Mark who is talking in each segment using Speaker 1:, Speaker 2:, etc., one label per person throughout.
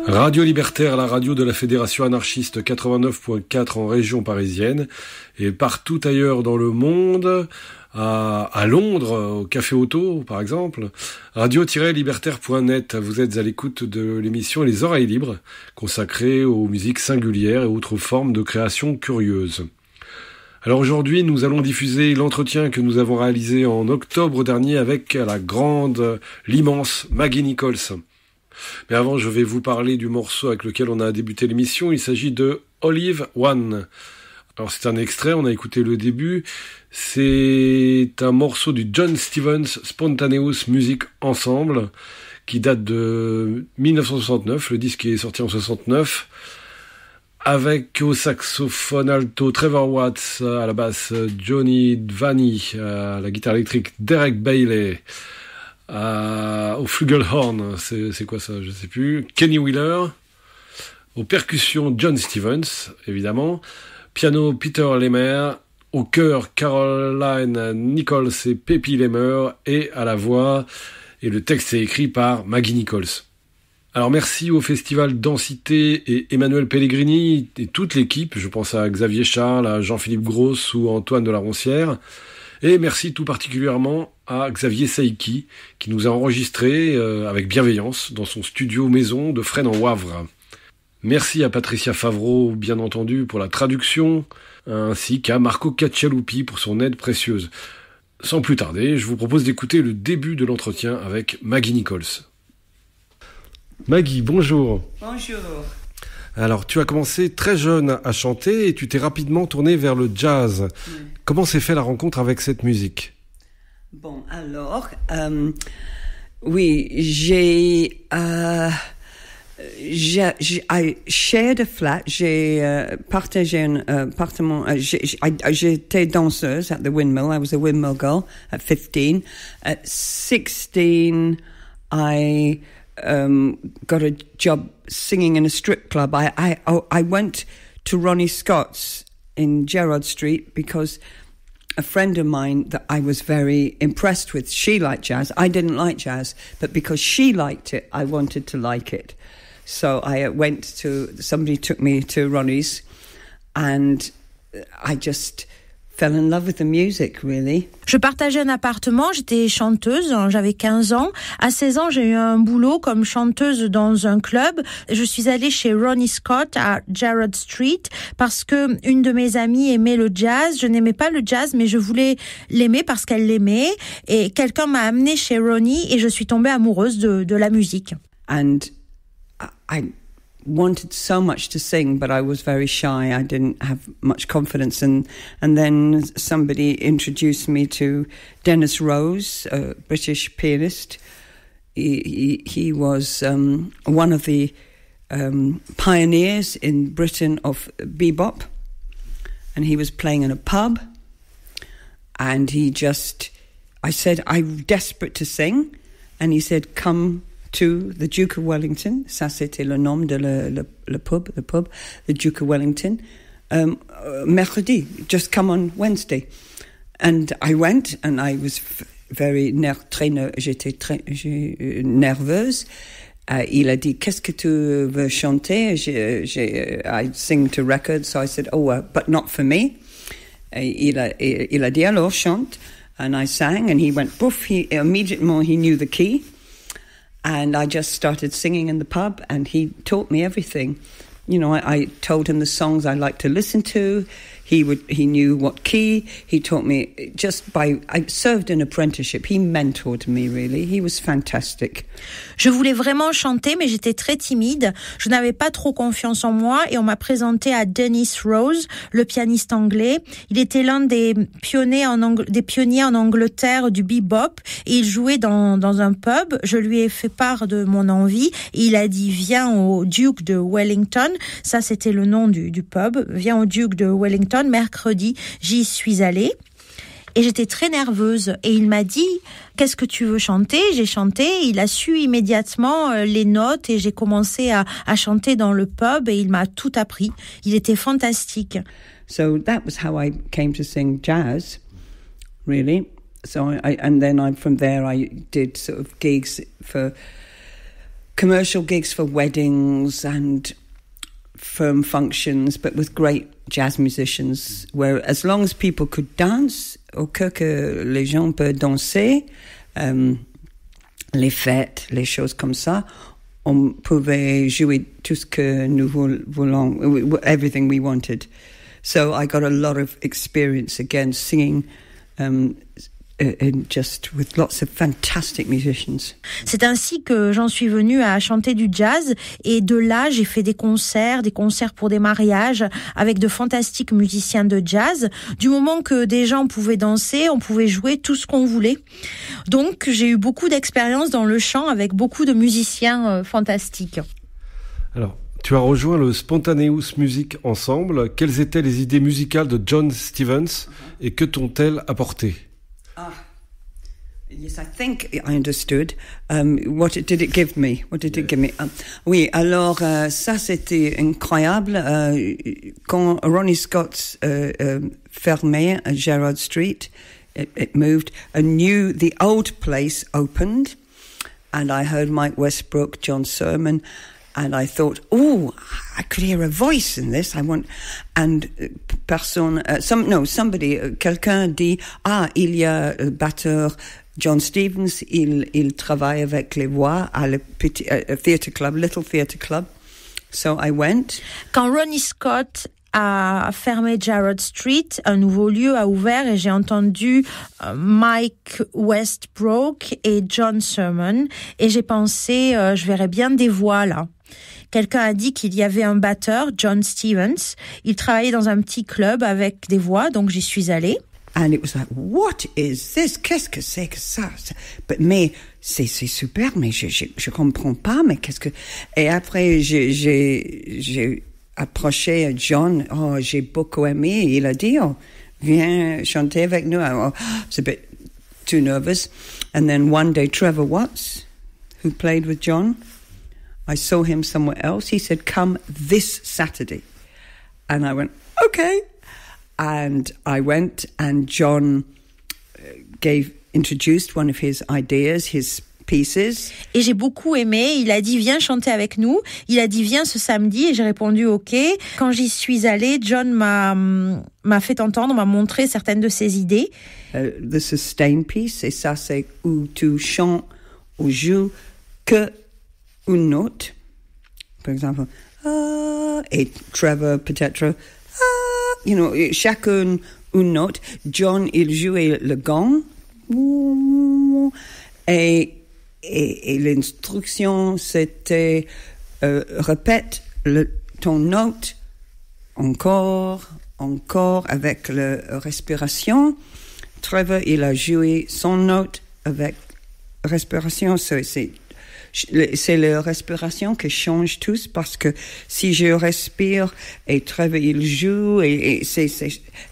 Speaker 1: Radio Libertaire, la radio de la Fédération anarchiste 89.4 en région parisienne et partout ailleurs dans le monde, à Londres, au Café Auto par exemple, radio-libertaire.net. Vous êtes à l'écoute de l'émission Les Oreilles Libres, consacrée aux musiques singulières et autres formes de création curieuse. Alors aujourd'hui, nous allons diffuser l'entretien que nous avons réalisé en octobre dernier avec l'immense Maggie Nichols. Mais avant, je vais vous parler du morceau avec lequel on a débuté l'émission. Il s'agit de Olive One. Alors c'est un extrait, on a écouté le début. C'est un morceau du John Stevens Spontaneous Music Ensemble qui date de 1969. Le disque est sorti en 69. Avec au saxophone alto Trevor Watts, à la basse Johnny Dvani, à la guitare électrique Derek Bailey, au flugelhorn, c'est quoi ça, je sais plus, Kenny Wheeler, aux percussions John Stevens, évidemment, piano Peter Lemmer, au chœur Caroline Nichols et Peppy Lemmer, et à la voix, et le texte est écrit par Maggie Nichols. Alors merci au Festival Densité et Emmanuel Pellegrini et toute l'équipe, je pense à Xavier Charles, à Jean-Philippe Gross ou Antoine de la Roncière, et merci tout particulièrement à Xavier Saïki, qui nous a enregistré avec bienveillance dans son studio maison de Fresnes-en-Wavre. Merci à Patricia Favreau, bien entendu, pour la traduction, ainsi qu'à Marco Caccialupi pour son aide précieuse. Sans plus tarder, je vous propose d'écouter le début de l'entretien avec Maggie Nichols. Maggie, bonjour.
Speaker 2: Bonjour.
Speaker 1: Alors, tu as commencé très jeune à chanter et tu t'es rapidement tournée vers le jazz. Oui. Comment s'est fait la rencontre avec cette musique ?
Speaker 2: Bon, alors, oui, j'ai shared a flat, j'ai partagé un appartement, j'étais danseuse at the Windmill, I was a Windmill girl at 15. At 16, I got a job singing in a strip club. I went to Ronnie Scott's in Gerrard Street because a friend of mine that I was very impressed with, she liked jazz. I didn't like jazz, but because she liked it, I wanted to like it. So I somebody took me to Ronnie's, and I just fell in love with the music, really.
Speaker 3: Je partageais un appartement, j'étais chanteuse, j'avais 15 ans. À 16 ans, j'ai eu un boulot comme chanteuse dans un club. Je suis allée chez Ronnie Scott à Gerrard Street parce que une de mes amies aimait le jazz. Je n'aimais pas le jazz, mais je voulais l'aimer parce qu'elle l'aimait. Et quelqu'un m'a amenée chez Ronnie et je suis tombée amoureuse de la musique.
Speaker 2: And I wanted so much to sing, but I was very shy. I didn't have much confidence. And then somebody introduced me to Dennis Rose, a British pianist. He was one of the pioneers in Britain of bebop. And he was playing in a pub. And I said, I'm desperate to sing. And he said, come to the Duke of Wellington. Ça, c'était le nom de le pub, the Duke of Wellington. Mercredi, just come on Wednesday. And I went, and I was j'étais très nerveuse. Il a dit, qu'est-ce que tu veux chanter? I sing to records, so I said, but not for me. Il a dit, alors chante. And I sang, and he went, poof, immediately he knew the key. And I just started singing in the pub, and he taught me everything. You know, I told him the songs I liked to listen to. He knew what key. He taught me I served an apprenticeship. He mentored me, really. He was fantastic.
Speaker 3: Je voulais vraiment chanter, mais j'étais très timide. Je n'avais pas trop confiance en moi et on m'a présenté à Dennis Rose, le pianiste anglais. Il était l'un des pionniers en Angleterre du bebop et il jouait dans un pub. Je lui ai fait part de mon envie et il a dit viens au Duke de Wellington. Ça, c'était le nom du pub. Viens au Duke de Wellington. Mercredi, j'y suis allée et j'étais très nerveuse et il m'a dit qu'est-ce que tu veux chanter? J'ai chanté, il a su immédiatement les notes et j'ai commencé à chanter dans le pub et il m'a tout appris. Il était fantastique.
Speaker 2: So that was how I came to sing jazz, really. So and then from there I did sort of commercial gigs for weddings and firm functions, but with great jazz musicians, where as long as people could dance, au cas que les gens peuvent danser, les fêtes, les choses comme ça, on pouvait jouer tout ce que nous voulons, everything we wanted. So I got a lot of experience again singing just with lots of fantastic musicians.
Speaker 3: C'est ainsi que j'en suis venue à chanter du jazz et de là j'ai fait des concerts pour des mariages avec de fantastiques musiciens de jazz. Du moment que des gens pouvaient danser, on pouvait jouer tout ce qu'on voulait. Donc j'ai eu beaucoup d'expérience dans le chant avec beaucoup de musiciens fantastiques.
Speaker 1: Alors, tu as rejoint le Spontaneous Music Ensemble. Quelles étaient les idées musicales de John Stevens et que t'ont-elles apporté?
Speaker 2: Yes, I think I understood. What did it give me? Oui, alors ça c'était incroyable. Quand Ronnie Scott fermait à Gerrard Street, it moved. The old place opened, and I heard Mike Westbrook, John Sermon, and I thought, I could hear a voice in this. Quelqu'un dit, il y a le batteur John Stevens, il travaille avec les voix à le petit theatre club, Little Theatre Club. So I went.
Speaker 3: Quand Ronnie Scott a fermé Gerrard Street, un nouveau lieu a ouvert et j'ai entendu Mike Westbrook et John Sermon et j'ai pensé, je verrais bien des voix là. Quelqu'un a dit qu'il y avait un batteur, John Stevens. Il travaillait dans un petit club avec des voix, donc j'y suis allée.
Speaker 2: And it was like, what is this? Qu'est-ce que c'est que ça? Mais c'est super, mais je comprends pas, mais qu'est-ce que... Et après, j'ai approché John, j'ai beaucoup aimé, il a dit, viens chanter avec nous. I was a bit too nervous. And then one day, Trevor Watts, who played with John, I saw him somewhere else. He said, come this Saturday. And I went, okay. And I went, and John introduced one of his ideas, his pieces.
Speaker 3: Et j'ai beaucoup aimé. Il a dit viens chanter avec nous. Il a dit viens ce samedi et j'ai répondu ok. Quand j'y suis allée, John m'a fait entendre, m'a montré certaines de ses idées.
Speaker 2: The sustain piece, et ça c'est où tu chantes ou joues que une note. Par exemple, et Trevor peut-être, chacun une note. John, il jouait le gong. Et l'instruction, c'était répète ton note encore avec la respiration. Trevor, il a joué son note avec respiration. C'est la respiration qui change tous, parce que si je respire et Trevor il joue et c'est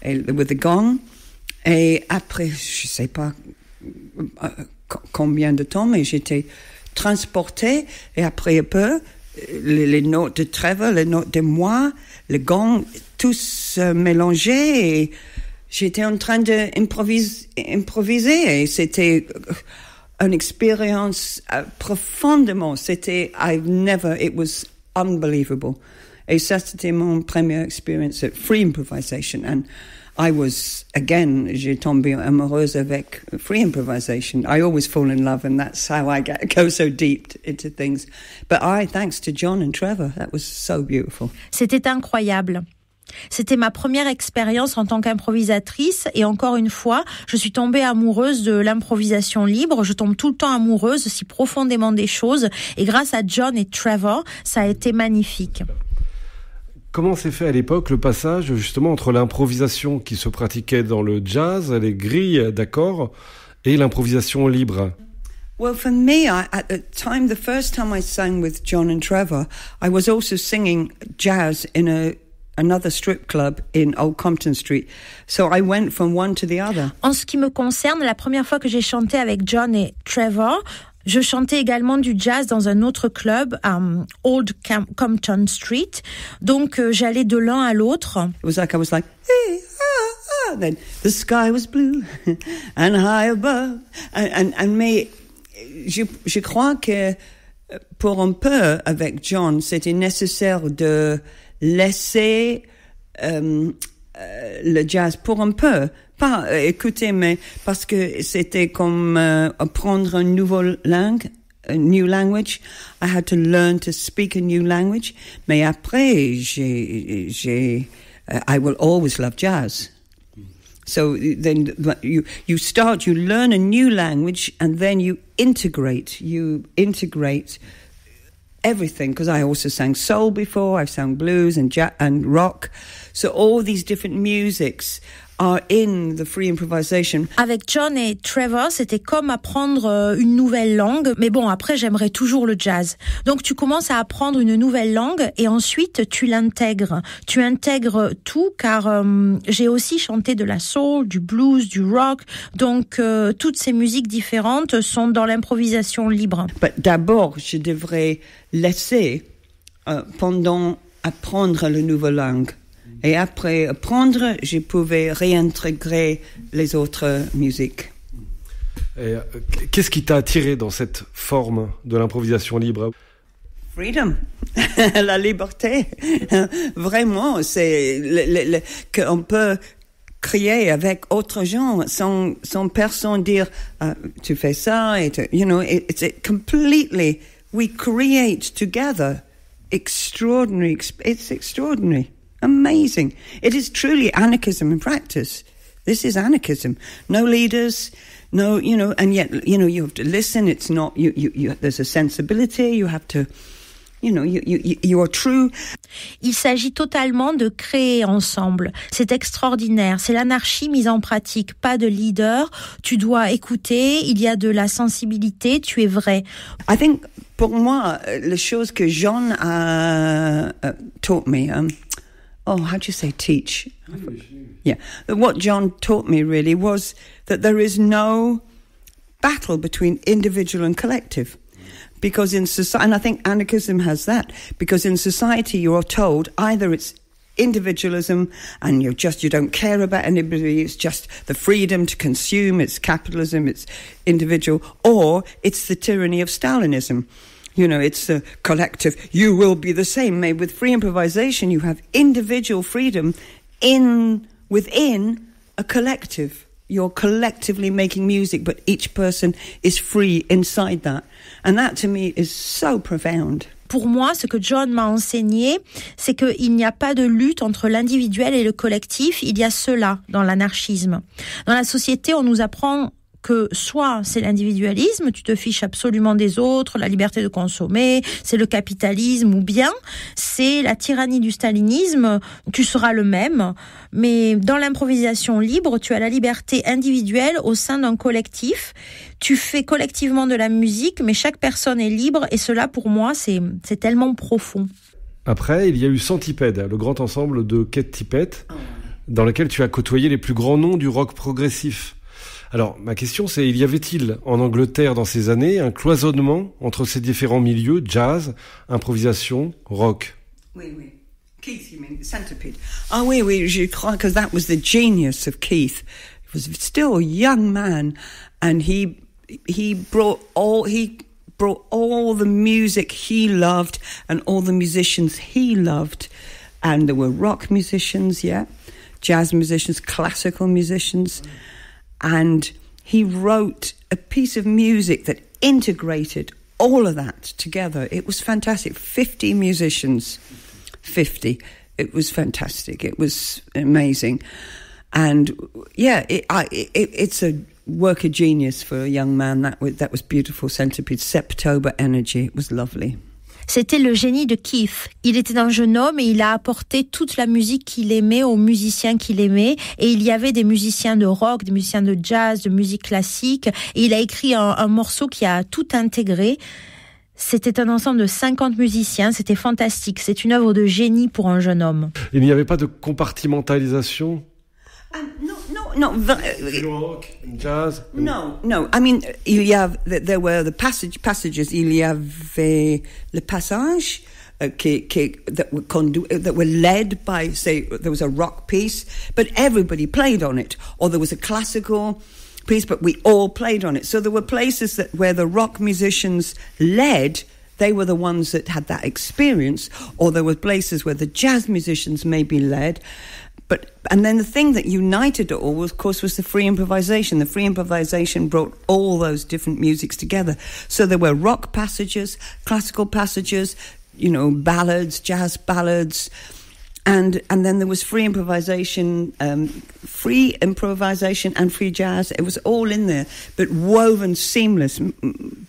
Speaker 2: with the gong, et après je sais pas combien de temps, mais j'étais transportée, et après un peu les notes de Trevor, les notes de moi, le gong, tous mélangés, et j'étais en train d'improviser, et c'était une expérience profondément, it was unbelievable. Et ça, c'était mon première expérience at free improvisation, and I was, again, j'ai tombé amoureuse avec free improvisation. I always fall in love, and that's how I go so deep into things. But thanks to John and Trevor, that was so beautiful.
Speaker 3: C'était incroyable. C'était ma première expérience en tant qu'improvisatrice, et encore une fois, je suis tombée amoureuse de l'improvisation libre. Je tombe tout le temps amoureuse si profondément des choses, et grâce à John et Trevor, ça a été magnifique.
Speaker 1: Comment s'est fait à l'époque le passage justement entre l'improvisation qui se pratiquait dans le jazz, les grilles d'accords, et l'improvisation libre?
Speaker 2: Well, for me, at the time, the first time I sang with John and Trevor, I was also singing jazz in another strip club in Old Compton Street. So I went from one to the other.
Speaker 3: En ce qui me concerne, la première fois que j'ai chanté avec John et Trevor, je chantais également du jazz dans un autre club à Old Compton Street. Donc j'allais de l'un à l'autre.
Speaker 2: It was like I was like, hey, then the sky was blue and high above. Mais je crois que pour un peu avec John, c'était nécessaire de laisser le jazz pour un peu. Pas écouter, mais parce que c'était comme apprendre une nouvelle langue, a new language. I had to learn to speak a new language. Mais après, I will always love jazz. So then you learn a new language, and then you integrate everything, because I also sang soul before, I've sang blues and jazz and rock. So all these different musics are in the free improvisation.
Speaker 3: Avec John et Trevor, c'était comme apprendre une nouvelle langue. Mais bon, après, j'aimerais toujours le jazz. Donc, tu commences à apprendre une nouvelle langue et ensuite, tu l'intègres. Tu intègres tout, car j'ai aussi chanté de la soul, du blues, du rock. Donc, toutes ces musiques différentes sont dans l'improvisation libre.
Speaker 2: D'abord, je devrais laisser pendant apprendre la nouvelle langue. Et après apprendre, je pouvais réintégrer les autres musiques.
Speaker 1: Et qu'est-ce qui t'a attiré dans cette forme de l'improvisation libre?
Speaker 2: Freedom, la liberté. Vraiment, c'est qu'on peut créer avec autres gens sans personne dire tu fais ça, et it's completely, we create together. Extraordinary, it's extraordinary. Amazing. It is truly anarchism in practice. This is anarchism. No leaders, no, and yet, you have to listen. It's not, there's a sensibility. You have to, you are true.
Speaker 3: Il s'agit totalement de créer ensemble. C'est extraordinaire. C'est l'anarchie mise en pratique. Pas de leader. Tu dois écouter. Il y a de la sensibilité. Tu es vrai.
Speaker 2: I think, pour moi, la chose que John a taught me, how do you say teach? Yeah. What John taught me really was that there is no battle between individual and collective. Because in society, and I think anarchism has that, because in society you are told either it's individualism and you don't care about anybody. It's just the freedom to consume. It's capitalism. It's individual. Or it's the tyranny of Stalinism. You know, it's a collective. You will be the same. Maybe with free improvisation, you have individual freedom within a collective. You're collectively making music, but each person is free inside that. And that to me is so profound.
Speaker 3: Pour moi, ce que John m'a enseigné, c'est qu'il n'y a pas de lutte entre l'individuel et le collectif. Il y a cela dans l'anarchisme. Dans la société, on nous apprend que soit c'est l'individualisme, tu te fiches absolument des autres, la liberté de consommer, c'est le capitalisme, ou bien c'est la tyrannie du stalinisme, tu seras le même. Mais dans l'improvisation libre, tu as la liberté individuelle au sein d'un collectif. Tu fais collectivement de la musique, mais chaque personne est libre, et cela pour moi, c'est tellement profond.
Speaker 1: Après, il y a eu Centipede, le grand ensemble de Kate Tippett, dans lequel tu as côtoyé les plus grands noms du rock progressif. Alors, ma question, c'est, y avait-il en Angleterre dans ces années un cloisonnement entre ces différents milieux, jazz, improvisation, rock?
Speaker 2: Oui. Keith, you mean, Centipede. Ah oui, je crois, because that was the genius of Keith. He was still a young man, and he brought all the music he loved and all the musicians he loved. And there were rock musicians, jazz musicians, classical musicians. And he wrote a piece of music that integrated all of that together. It was fantastic. 50 musicians. 50. It was fantastic. It was amazing. And it's a work of genius for a young man. That was beautiful. Centipede, Septober energy. It was lovely.
Speaker 3: C'était le génie de Keith. Il était un jeune homme et il a apporté toute la musique qu'il aimait aux musiciens qu'il aimait. Et il y avait des musiciens de rock, des musiciens de jazz, de musique classique. Et il a écrit un morceau qui a tout intégré. C'était un ensemble de 50 musiciens. C'était fantastique. C'est une œuvre de génie pour un jeune homme.
Speaker 1: Il n'y avait pas de compartimentalisation?
Speaker 2: No.
Speaker 1: Rock, jazz.
Speaker 2: No. I mean, there were the passages. Il y avait le passage that were led by, say, there was a rock piece, but everybody played on it, or there was a classical piece, but we all played on it. So there were places where the rock musicians led. They were the ones that had that experience, or there were places where the jazz musicians maybe led. And then the thing that united it all, of course, was the free improvisation. The free improvisation brought all those different musics together. So there were rock passages, classical passages, ballads, jazz ballads, and then there was free improvisation and free jazz. It was all in there, but woven seamless,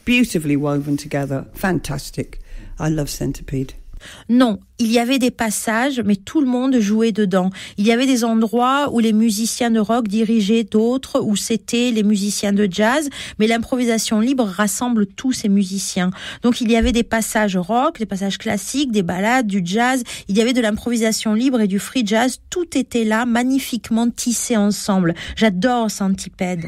Speaker 2: beautifully woven together. Fantastic. I love Centipede.
Speaker 3: Non, il y avait des passages, mais tout le monde jouait dedans. Il y avait des endroits où les musiciens de rock dirigeaient, d'autres où c'était les musiciens de jazz, mais l'improvisation libre rassemble tous ces musiciens. Donc il y avait des passages rock, des passages classiques, des ballades, du jazz. Il y avait de l'improvisation libre et du free jazz. Tout était là, magnifiquement tissé ensemble. J'adore Centipede.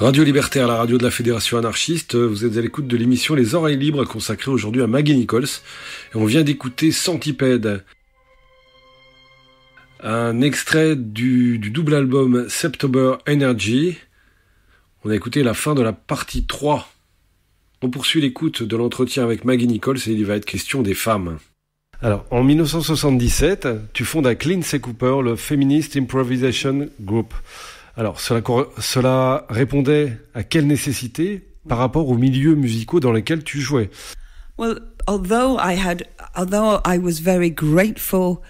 Speaker 1: Radio Libertaire, la radio de la Fédération anarchiste, vous êtes à l'écoute de l'émission Les Oreilles Libres consacrée aujourd'hui à Maggie Nichols. Et on vient d'écouter Centipede, un extrait du double album September Energy. On a écouté la fin de la partie 3. On poursuit l'écoute de l'entretien avec Maggie Nichols et il va être question des femmes. Alors, en 1977, tu fondes avec Lindsay Cooper le Feminist Improvisation Group. Alors, cela répondait à quelle nécessité par rapport aux milieux musicaux dans lesquels tu jouais?
Speaker 2: Well, although I was very grateful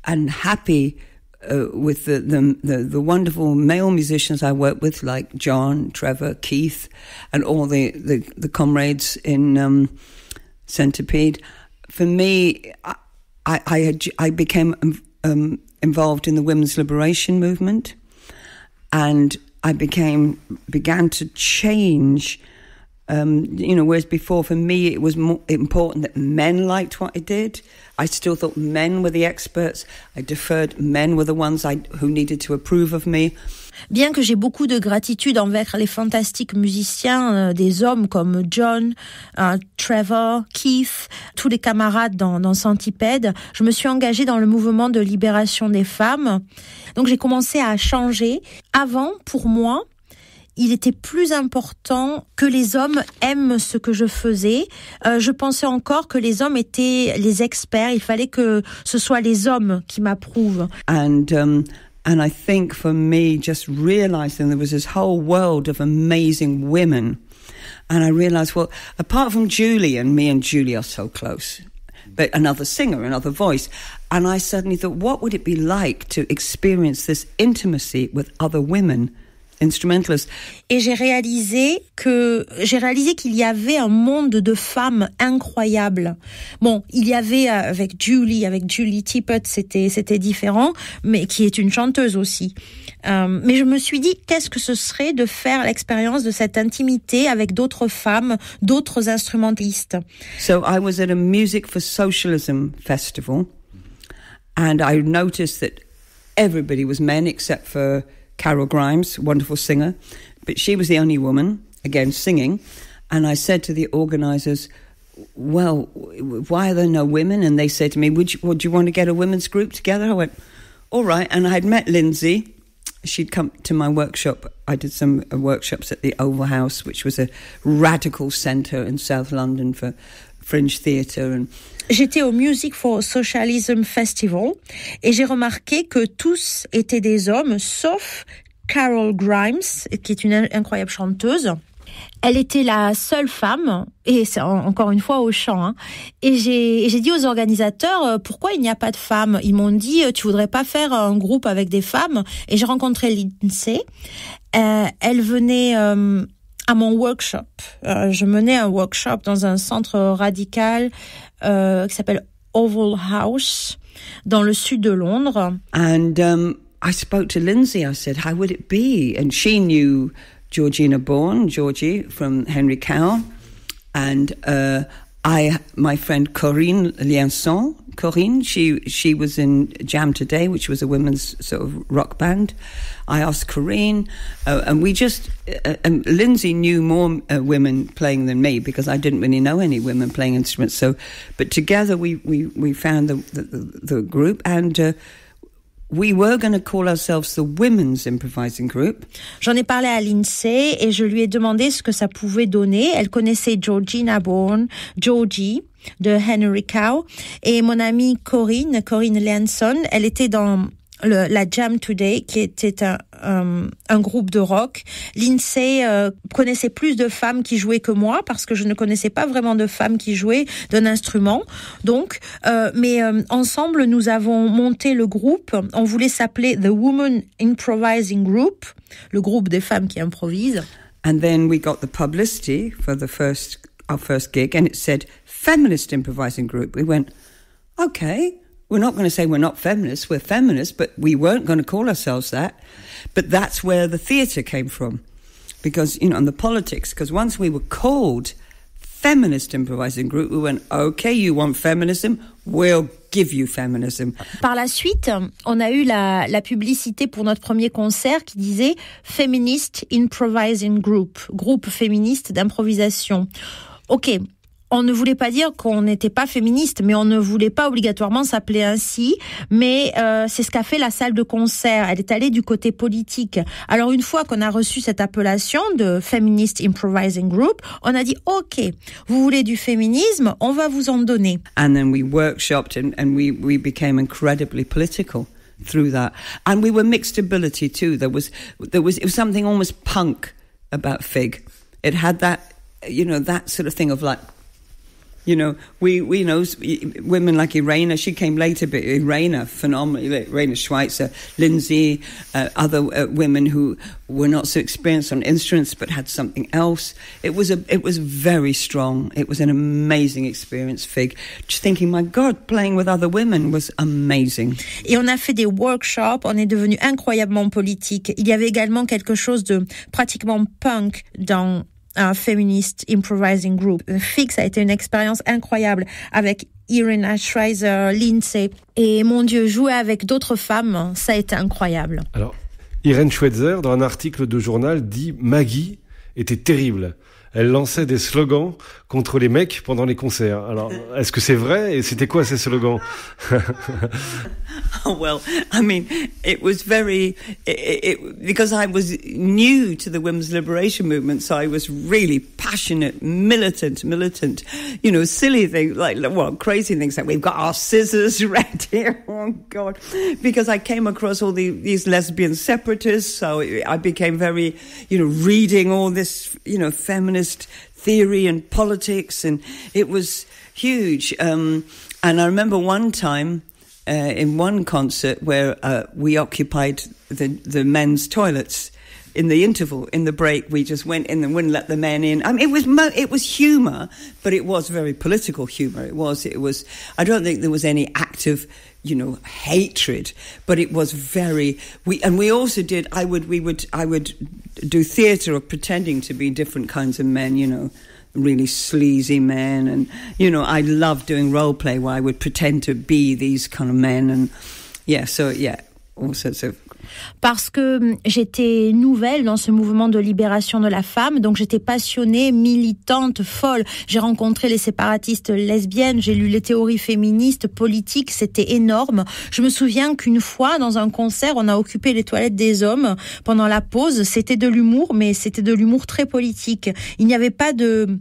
Speaker 2: and happy with the wonderful male musicians I worked with, like John, Trevor, Keith, and all the comrades in Centipede, for me, I became involved in the women's liberation movement. And I began to change Whereas before for me it was more important that men liked what I did. I still thought men were the experts. I deferred men were the ones who needed to approve of me.
Speaker 3: Bien que j'ai beaucoup de gratitude envers les fantastiques musiciens, des hommes comme John, Trevor, Keith, tous les camarades dans Centipede, je me suis engagée dans le mouvement de libération des femmes. Donc j'ai commencé à changer. Avant, pour moi, il était plus important que les hommes aiment ce que je faisais. Je pensais encore que les hommes étaient les experts. Il fallait que ce soit les hommes qui m'approuvent.
Speaker 2: And I think for me, just realizing there was this whole world of amazing women. And I realized, well, apart from Julie, and me and Julie are so close, but another singer, another voice. And I suddenly thought, what would it be like to experience this intimacy with other women? Instrumentalist.
Speaker 3: Et j'ai réalisé qu'il y avait un monde de femmes incroyables. Bon, il y avait avec Julie Tippett, c'était différent, mais qui est une chanteuse aussi. Mais je me suis dit, qu'est-ce que ce serait de faire l'expérience de cette intimité avec d'autres femmes, d'autres instrumentistes.
Speaker 2: So I was at a Music for Socialism festival, and I noticed that everybody was men except for Carol Grimes, wonderful singer, but she was the only woman, again, singing. And I said to the organisers, well, why are there no women? And they said to me, would you want to get a women's group together? I went, all right. And I had met Lindsay. She'd come to my workshop. I did some workshops at the Oval House, which was a radical centre in South London for fringe theatre. And
Speaker 3: j'étais au Music for Socialism Festival et j'ai remarqué que tous étaient des hommes, sauf Carol Grimes, qui est une incroyable chanteuse. Elle était la seule femme, et c'est encore une fois au chant, hein. Et j'ai dit aux organisateurs, pourquoi il n'y a pas de femmes? Ils m'ont dit, tu voudrais pas faire un groupe avec des femmes? Et j'ai rencontré Lindsay. Elle venait à mon workshop. Je menais un workshop dans un centre radical qui s'appelle Oval House, dans le sud de Londres.
Speaker 2: And I spoke to Lindsay. I said, how would it be? And she knew Georgina Bourne, Georgie, from Henry Cow. And my friend Corinne Lienson, she was in Jam Today, which was a women's sort of rock band. I asked Corinne, and we just, Lindsay knew more women playing than me because I didn't really know any women playing instruments. So, but together we found the group, and we were going to call ourselves the Women's Improvising Group.
Speaker 3: J'en ai parlé à Lindsay et je lui ai demandé ce que ça pouvait donner. Elle connaissait Georgina Bourne, Georgie, de Henry Cow. Et mon amie Corinne Lanson, elle était dans la Jam Today, qui était un groupe de rock. Lindsay connaissait plus de femmes qui jouaient que moi, parce que je ne connaissais pas vraiment de femmes qui jouaient d'un instrument. Donc, mais ensemble, nous avons monté le groupe. On voulait s'appeler The Women Improvising Group, le groupe des femmes qui improvisent.
Speaker 2: And then we got the publicity for our first gig, and it said Feminist Improvising Group. We went, okay. We're not going to say we're not feminists, we're feminists, but we weren't going to call ourselves that. But that's where the theatre came from. Because, and the politics, because once we were called Feminist Improvising Group, we went, okay, you want feminism, we'll give you feminism.
Speaker 3: Par la suite, on a eu la publicité pour notre premier concert qui disait Feminist Improvising Group, groupe féministe d'improvisation. Ok. On ne voulait pas dire qu'on n'était pas féministe, mais on ne voulait pas obligatoirement s'appeler ainsi. Mais c'est ce qu'a fait la salle de concert. Elle est allée du côté politique. Alors une fois qu'on a reçu cette appellation de Feminist Improvising Group, on a dit OK, vous voulez du féminisme, on va vous en donner.
Speaker 2: And then we workshopped and we became incredibly political through that. And we were mixed ability too. It was something almost punk about Fig. It had that, that sort of thing of like, we know women like Irena, she came later, but Irena, phenomenal, Irena Schweitzer, Lindsay, other women who were not so experienced on instruments but had something else. It was very strong. It was an amazing experience, Fig. Just thinking, my God, playing with other women was amazing.
Speaker 3: Et on a fait des workshops, on est devenu incroyablement politique. Il y avait également quelque chose de pratiquement punk dans feminist improvising group. Fix a été une expérience incroyable avec Irina Schreiser, Lindsay. Et mon Dieu, jouer avec d'autres femmes, ça a été incroyable.
Speaker 1: Alors, Irene Schweitzer, dans un article de journal, dit « Maggie était terrible ». Elle lançait des slogans contre les mecs pendant les concerts. Alors, est-ce que c'est vrai? Et c'était quoi ces slogans?
Speaker 2: Oh, well, I mean, it was very, because I was new to the women's liberation movement, so I was really passionate, militant, you know, silly things, crazy things like we've got our scissors right here, oh God, because I came across all these lesbian separatists, so I became very, you know, reading all this, you know, feminist theory and politics, and it was huge. And I remember one time, in one concert where we occupied the men's toilets in the interval, in the break, we just went in and wouldn't let the men in. I mean, it was humour, but it was very political humour. It was. I don't think there was any active, you know, hatred, but it was very. We also did. I would do theatre of pretending to be different kinds of men, you know. Really sleazy men, and you know, I love doing role play where I would pretend to be these kind of men, and all sorts of.
Speaker 3: Parce que j'étais nouvelle dans ce mouvement de libération de la femme, donc j'étais passionnée, militante, folle. J'ai rencontré les séparatistes lesbiennes, j'ai lu les théories féministes, politiques, c'était énorme. Je me souviens qu'une fois, dans un concert, on a occupé les toilettes des hommes pendant la pause. C'était de l'humour, mais c'était de l'humour très politique. Il n'y avait pas de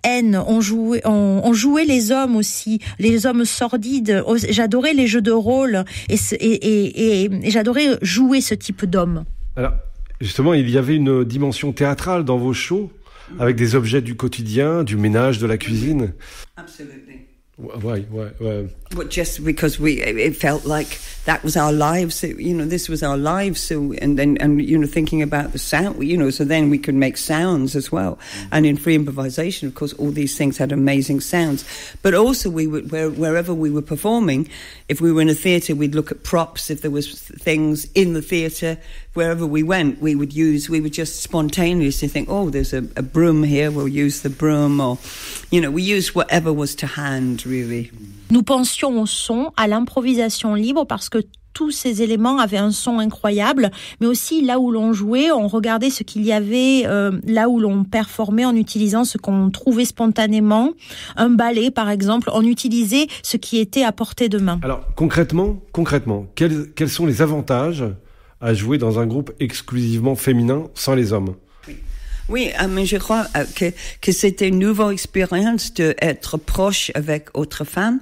Speaker 3: haine. On jouait les hommes aussi, les hommes sordides. J'adorais les jeux de rôle et j'adorais jouer ce type d'homme.
Speaker 1: Alors, justement, il y avait une dimension théâtrale dans vos shows, avec des objets du quotidien, du ménage, de la cuisine.
Speaker 2: Absolutely.
Speaker 1: Ouais.
Speaker 2: But just because it felt like that was our lives, you know, this was our lives. So, and you know, thinking about the sound, you know, so then we could make sounds as well. And in free improvisation, of course, all these things had amazing sounds. But also we would, wherever we were performing, if we were in a theatre, we'd look at props. If there was things in the theatre, wherever we went, we would just spontaneously think, oh, there's a broom here, we'll use the broom, or, you know, we used whatever was to hand, really.
Speaker 3: Nous pensions au son, à l'improvisation libre, parce que tous ces éléments avaient un son incroyable, mais aussi là où l'on jouait, on regardait ce qu'il y avait, là où l'on performait en utilisant ce qu'on trouvait spontanément. Un ballet, par exemple, on utilisait ce qui était à portée de main.
Speaker 1: Alors, concrètement, quels sont les avantages à jouer dans un groupe exclusivement féminin sans les hommes?
Speaker 2: Oui, mais je crois que c'était une nouvelle expérience d'être proche avec autres femmes,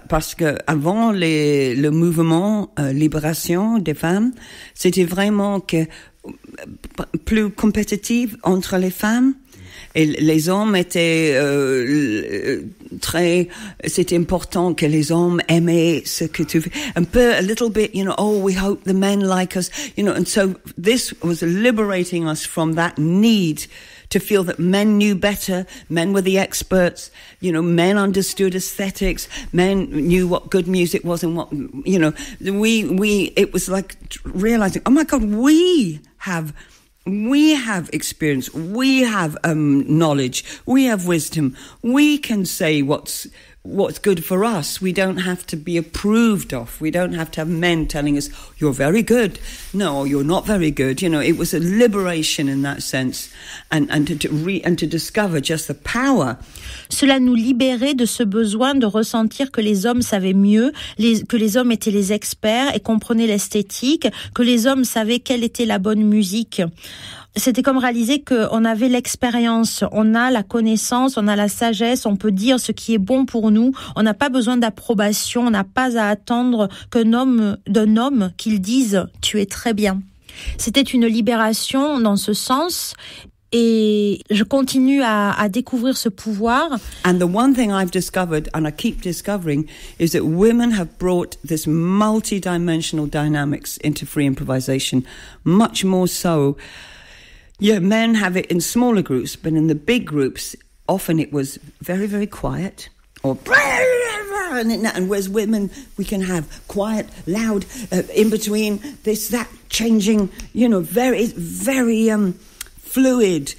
Speaker 2: parce que avant le mouvement libération des femmes, c'était vraiment plus compétitif entre les femmes. Et les hommes étaient c'était important que les hommes aimaient ce que tu fais. A little bit, you know, oh, we hope the men like us, you know, and so this was liberating us from that need to feel that men knew better, men were the experts, you know, men understood aesthetics, men knew what good music was and what, you know, it was like realizing, oh my God, we have experience, we have knowledge, we have wisdom, we can say what's good for us. We don't have to be approved of. We don't have to have men telling us, you're very good. No, you're not very good. You know, it was a liberation in that sense. And to discover just the power.
Speaker 3: Cela nous libérait de ce besoin de ressentir que les hommes savaient mieux, que les hommes étaient les experts et comprenaient l'esthétique, que les hommes savaient quelle était la bonne musique. C'était comme réaliser qu'on avait l'expérience, on a la connaissance, on a la sagesse, on peut dire ce qui est bon pour nous, on n'a pas besoin d'approbation, on n'a pas à attendre d'un homme qu'il dise « tu es très bien ». C'était une libération dans ce sens. Et je continue à découvrir ce pouvoir.
Speaker 2: And the one thing I've discovered, and I keep discovering, is that women have brought this multi-dimensional dynamics into free improvisation, much more so. Yeah, men have it in smaller groups, but in the big groups, often it was very, very quiet, or and whereas women, we can have quiet, loud, in between, this, that, changing, you know, very, very fluid,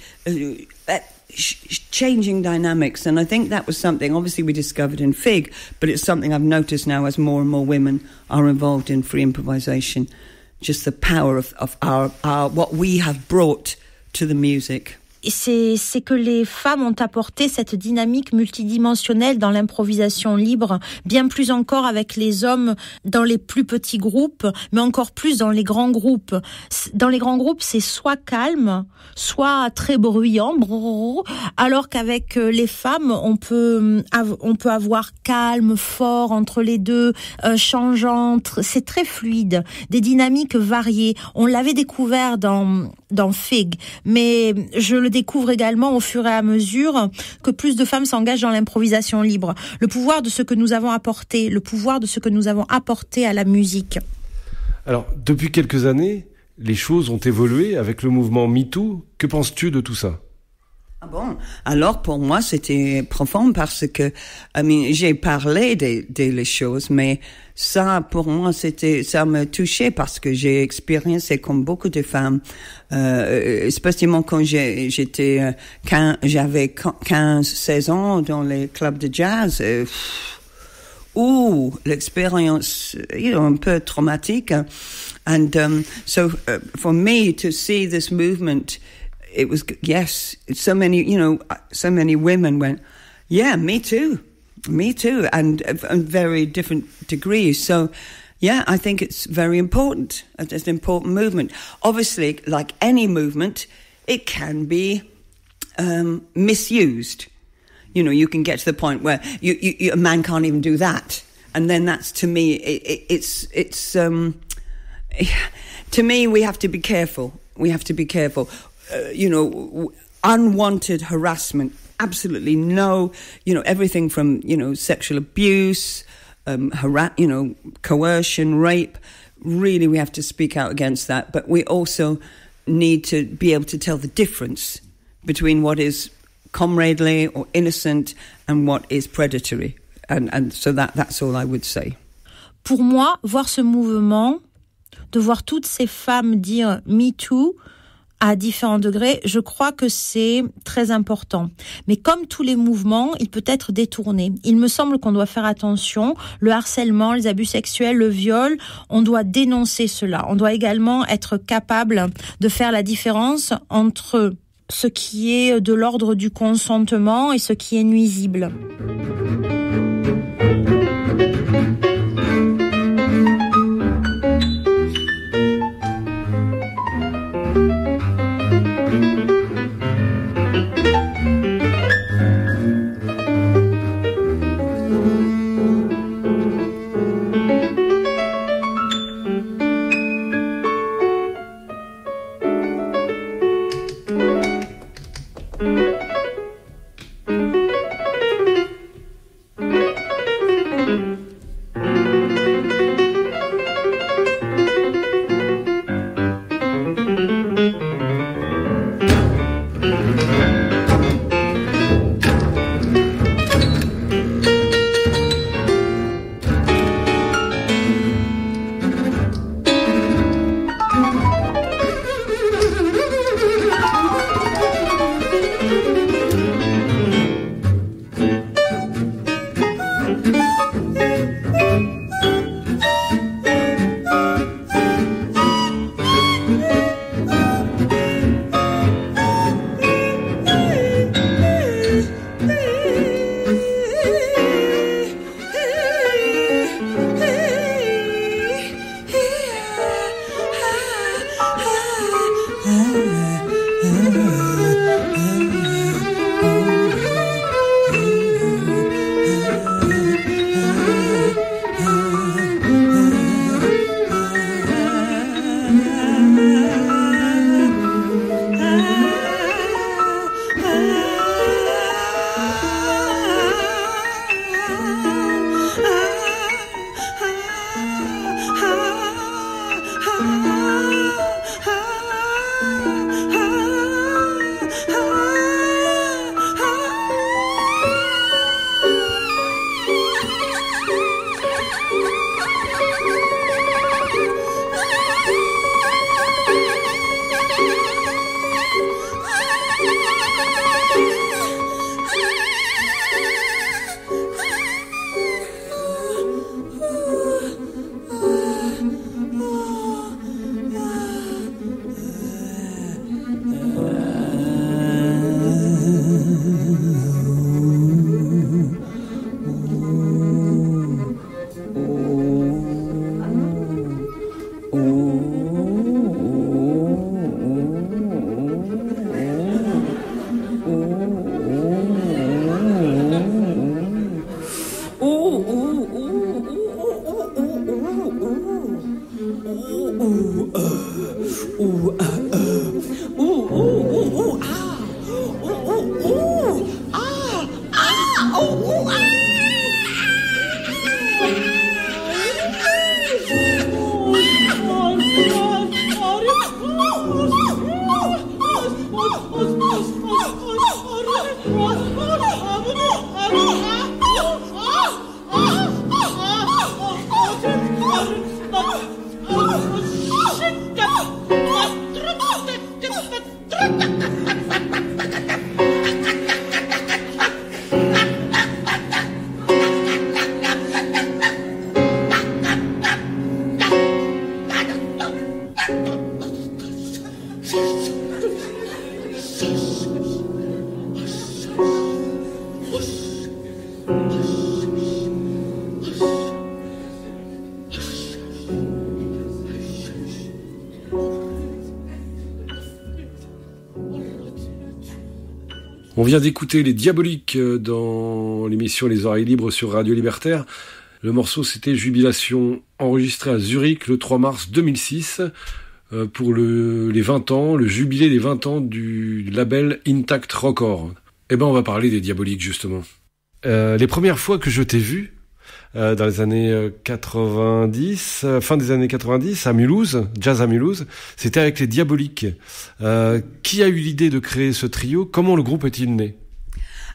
Speaker 2: changing dynamics, and I think that was something obviously we discovered in FIG, but it's something I've noticed now as more and more women are involved in free improvisation, just the power of our what we have brought to the music.
Speaker 3: C'est que les femmes ont apporté cette dynamique multidimensionnelle dans l'improvisation libre, bien plus encore avec les hommes dans les plus petits groupes, mais encore plus dans les grands groupes. Dans les grands groupes, c'est soit calme, soit très bruyant, alors qu'avec les femmes, on peut avoir calme, fort entre les deux, changeant. C'est très fluide, des dynamiques variées. On l'avait découvert dans FIG, mais je le découvre également au fur et à mesure que plus de femmes s'engagent dans l'improvisation libre. Le pouvoir de ce que nous avons apporté, le pouvoir de ce que nous avons apporté à la musique.
Speaker 1: Alors, depuis quelques années, les choses ont évolué avec le mouvement MeToo. Que penses-tu de tout ça ?
Speaker 2: Ah bon? Alors pour moi c'était profond parce que j'ai parlé des choses, mais ça pour moi ça me touchait parce que j'ai expérimenté comme beaucoup de femmes, spécialement quand j'avais 15-16 ans dans les clubs de jazz. L'expérience, un peu traumatique, and so for me to see this movement. It was, yes, so many women went, yeah, me too, and very different degrees. So, yeah, I think it's very important. It's an important movement. Obviously, like any movement, it can be misused. You can get to the point where a man can't even do that, and then that's, to me, it's to me, we have to be careful. We have to be careful. Unwanted harassment, absolutely no, everything from, sexual abuse, coercion, rape, really we have to speak out against that. But we also need to be able to tell the difference between what is comradely or innocent and what is predatory. And so that's all I would say.
Speaker 3: Pour moi, voir ce mouvement, de voir toutes ces femmes dire Me Too, à différents degrés, je crois que c'est très important. Mais comme tous les mouvements, il peut être détourné. Il me semble qu'on doit faire attention. Le harcèlement, les abus sexuels, le viol, on doit dénoncer cela. On doit également être capable de faire la différence entre ce qui est de l'ordre du consentement et ce qui est nuisible.
Speaker 1: On vient d'écouter Les Diaboliques dans l'émission Les Oreilles Libres sur Radio Libertaire. Le morceau, c'était Jubilation, enregistré à Zurich le 3 mars 2006 pour les 20 ans, le jubilé des 20 ans du label Intact Records. Eh ben, on va parler des Diaboliques, justement. Les premières fois que je t'ai vu, dans les années 90, fin des années 90, à Mulhouse, jazz à Mulhouse, c'était avec les Diaboliques. Qui a eu l'idée de créer ce trio? Comment le groupe est-il né?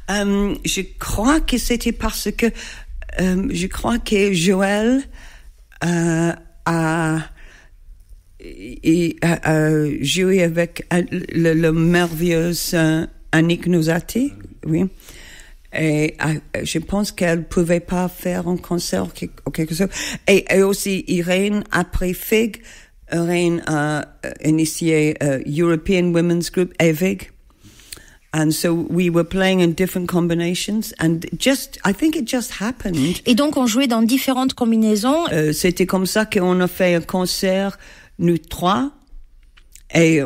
Speaker 2: Je crois que c'était parce que je crois que Joël a joué avec le merveilleux Annick Nosati, oui. Et je pense qu'elle pouvait pas faire un concert ou quelque chose. Et aussi Irène, après Fig, Irène a initié European Women's Group, EVIG. And so we were playing in different combinations and I think it just happened.
Speaker 3: Et donc on jouait dans différentes combinaisons.
Speaker 2: C'était comme ça qu'on a fait un concert, nous trois. Et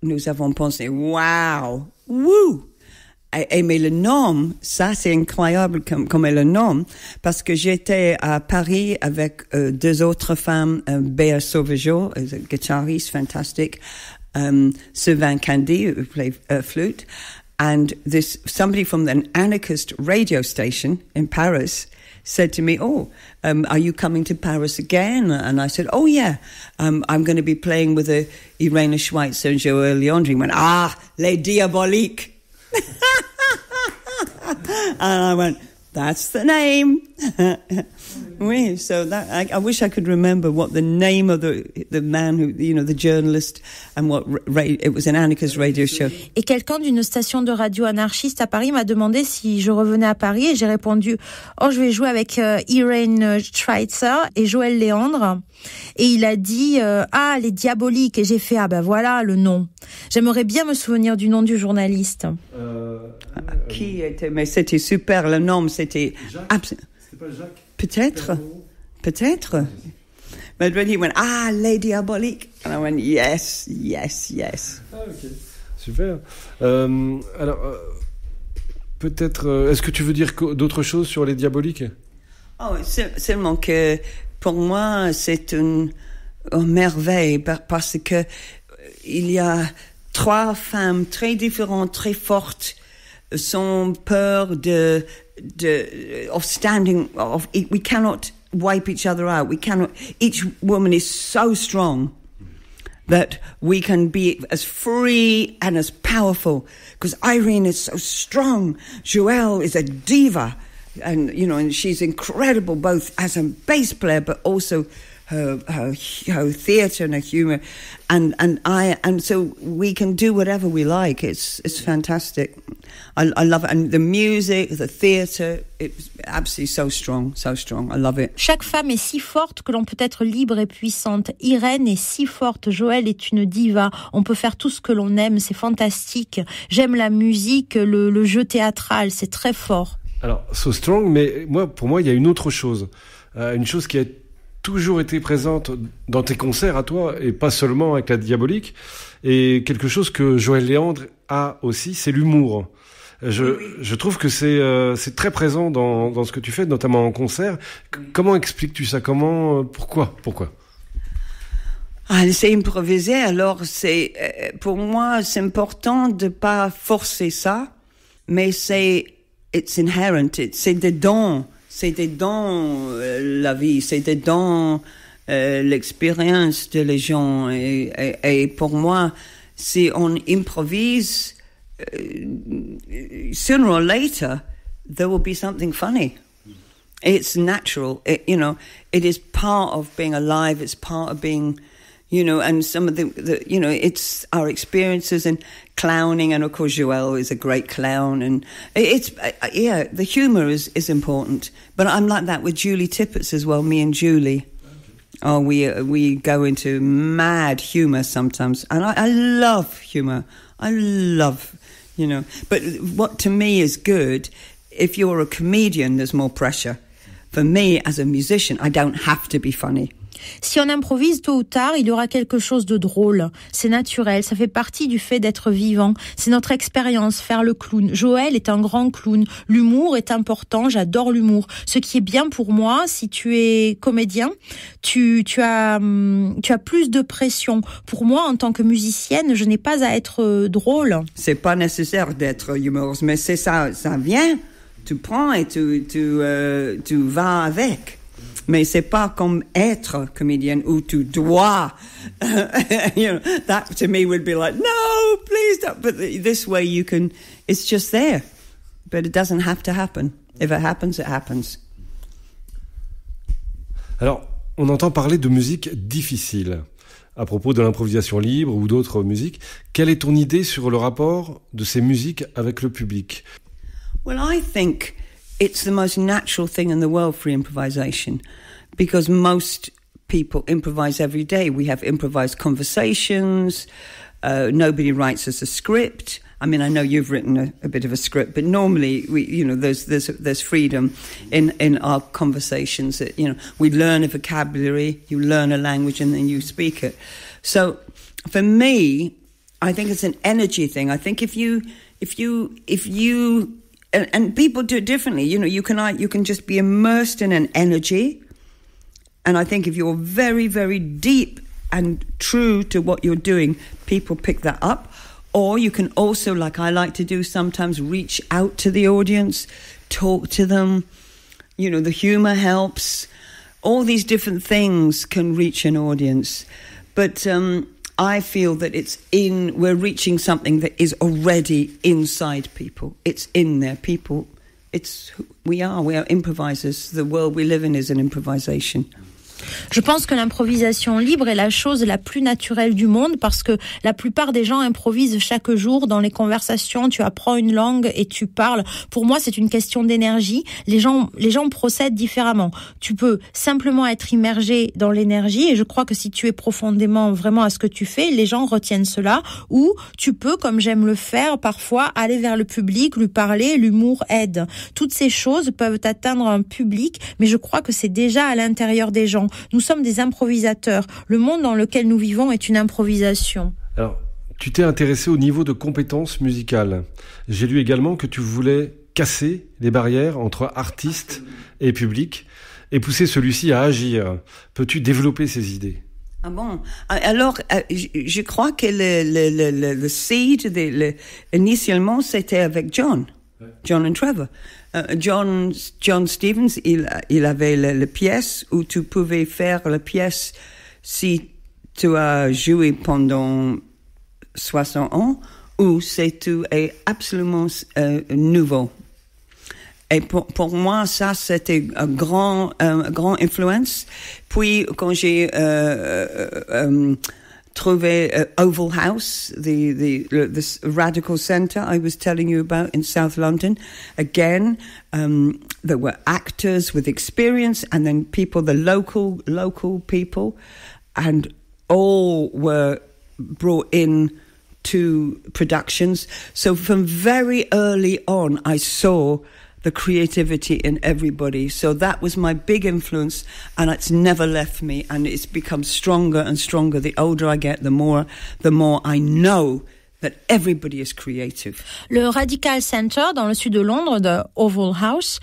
Speaker 2: nous avons pensé, wow, wouh! Mais le nom, ça c'est incroyable comme est le nom, parce que j'étais à Paris avec deux autres femmes, Béa Sauvageau, guitariste fantastique, Sylvain Candy, who played flute, and somebody from an anarchist radio station in Paris said to me, are you coming to Paris again? And I said, oh yeah, I'm going to be playing with Irene Schweitzer and Joël Leandri. He went, Les Diaboliques. And I went, that's the name. Oui, so that I wish I could remember what the name of the man who, the journalist, and what it was an anarchist radio show.
Speaker 3: Et quelqu'un d'une station de radio anarchiste à Paris m'a demandé si je revenais à Paris et j'ai répondu, je vais jouer avec Irene Schweitzer et Joël Léandre. Et il a dit, les Diaboliques. Et j'ai fait, voilà le nom. J'aimerais bien me souvenir du nom du journaliste.
Speaker 2: Qui était, mais c'était super, le nom, c'était...
Speaker 1: C'était pas Jacques?
Speaker 2: Peut-être. But when he went, Les Diaboliques, and I went, yes.
Speaker 1: Ok, super. Alors, peut-être, est-ce que tu veux dire d'autres choses sur les Diaboliques?
Speaker 2: Seulement que, pour moi, c'est une merveille, parce que il y a trois femmes très différentes, très fortes, sans peur of standing, we cannot wipe each other out. Each woman is so strong that we can be as free and as powerful, because Irene is so strong. Joelle is a diva, and she's incredible both as a bass player, but also her theatre and her humour, and so we can do whatever we like. It's fantastic. I love it, and the music, the theatre, it's absolutely so strong. I love it.
Speaker 3: Chaque femme est si forte que l'on peut être libre et puissante. Irène est si forte, Joël est une diva. On peut faire tout ce que l'on aime, c'est fantastique. J'aime la musique, le jeu théâtral, c'est très fort.
Speaker 1: Alors, so strong, mais pour moi, il y a une autre chose. Une chose qui a toujours été présente dans tes concerts à toi, et pas seulement avec la Diabolique, et quelque chose que Joël Léandre a aussi, c'est l'humour. Je trouve que c'est très présent dans ce que tu fais, notamment en concert. Comment expliques-tu ça? Pourquoi?
Speaker 2: C'est improvisé, alors pour moi, c'est important de pas forcer ça, mais it's inherent, c'est dedans. C'est dedans la vie, c'est dedans l'expérience de les gens. Et pour moi, si on improvise, sooner or later, there will be something funny. It's natural. It is part of being alive. It's part of being, and some of the it's our experiences in clowning, and of course Joël is a great clown, and it's the humour is important. But I'm like that with Julie Tippett as well. Me and Julie, we go into mad humour sometimes, and I love humour. I love, But what to me is good. If you're a comedian, there's more pressure. For me, as a musician, I don't have to be funny.
Speaker 3: Si on improvise tôt ou tard, il y aura quelque chose de drôle. C'est naturel, ça fait partie du fait d'être vivant. C'est notre expérience, faire le clown. Joël est un grand clown. L'humour est important, j'adore l'humour. Ce qui est bien pour moi, si tu es comédien, tu as plus de pression. Pour moi, en tant que musicienne, je n'ai pas à être drôle.
Speaker 2: C'est pas nécessaire d'être humoriste, mais c'est ça vient. Tu prends et tu vas avec. Mais c'est pas comme être comédienne où tu dois. That to me would be like, no, please don't. But this way you can, it's just there. But it doesn't have to happen. If it happens, it happens.
Speaker 1: Alors, on entend parler de musique difficile. À propos de l'improvisation libre ou d'autres musiques, quelle est ton idée sur le rapport de ces musiques avec le public?
Speaker 2: Well, I think it's the most natural thing in the world for improvisation, because most people improvise every day. We have improvised conversations. Nobody writes us a script. I mean, I know you've written a bit of a script, but normally there's freedom in our conversations. That, we learn a vocabulary, you learn a language, and then you speak it. So, for me, I think it's an energy thing. I think if you and people do it differently. You can just be immersed in an energy. And I think if you're very, very deep and true to what you're doing, people pick that up. Or you can also, like I like to do sometimes, reach out to the audience, talk to them. The humor helps. All these different things can reach an audience. But I feel that we're reaching something that is already inside people. It's in there. People, we are improvisers. The world we live in is an improvisation.
Speaker 3: Je pense que l'improvisation libre est la chose la plus naturelle du monde parce que la plupart des gens improvisent chaque jour dans les conversations. Tu apprends une langue et tu parles. Pour moi, c'est une question d'énergie. Les gens procèdent différemment. Tu peux simplement être immergé dans l'énergie et je crois que si tu es profondément vraiment à ce que tu fais, les gens retiennent cela. Ou tu peux, comme j'aime le faire parfois, aller vers le public, lui parler. L'humour aide. Toutes ces choses peuvent atteindre un public, mais je crois que c'est déjà à l'intérieur des gens. Nous sommes des improvisateurs. Le monde dans lequel nous vivons est une improvisation.
Speaker 1: Alors, tu t'es intéressé au niveau de compétences musicales. J'ai lu également que tu voulais casser les barrières entre artistes et public et pousser celui-ci à agir. Peux-tu développer ces idées?
Speaker 2: Ah bon? Alors, je crois que le seed, initialement, c'était avec John and Trevor. John Stevens, il avait la pièce où tu pouvais faire la pièce si tu as joué pendant 60 ans ou si tu es absolument nouveau. Et pour moi, ça, c'était un grand influence. Puis, quand j'ai trouvé Oval House, this radical centre I was telling you about in South London. Again, there were actors with experience and then people, the local people, and all were brought in to productions. So from very early on, I saw the creativity in everybody. So that was my big influence, and it's never left me, and it's become stronger and stronger. The older I get, the more I know that everybody is creative.
Speaker 3: Le Radical Center dans le sud de Londres, de Oval House,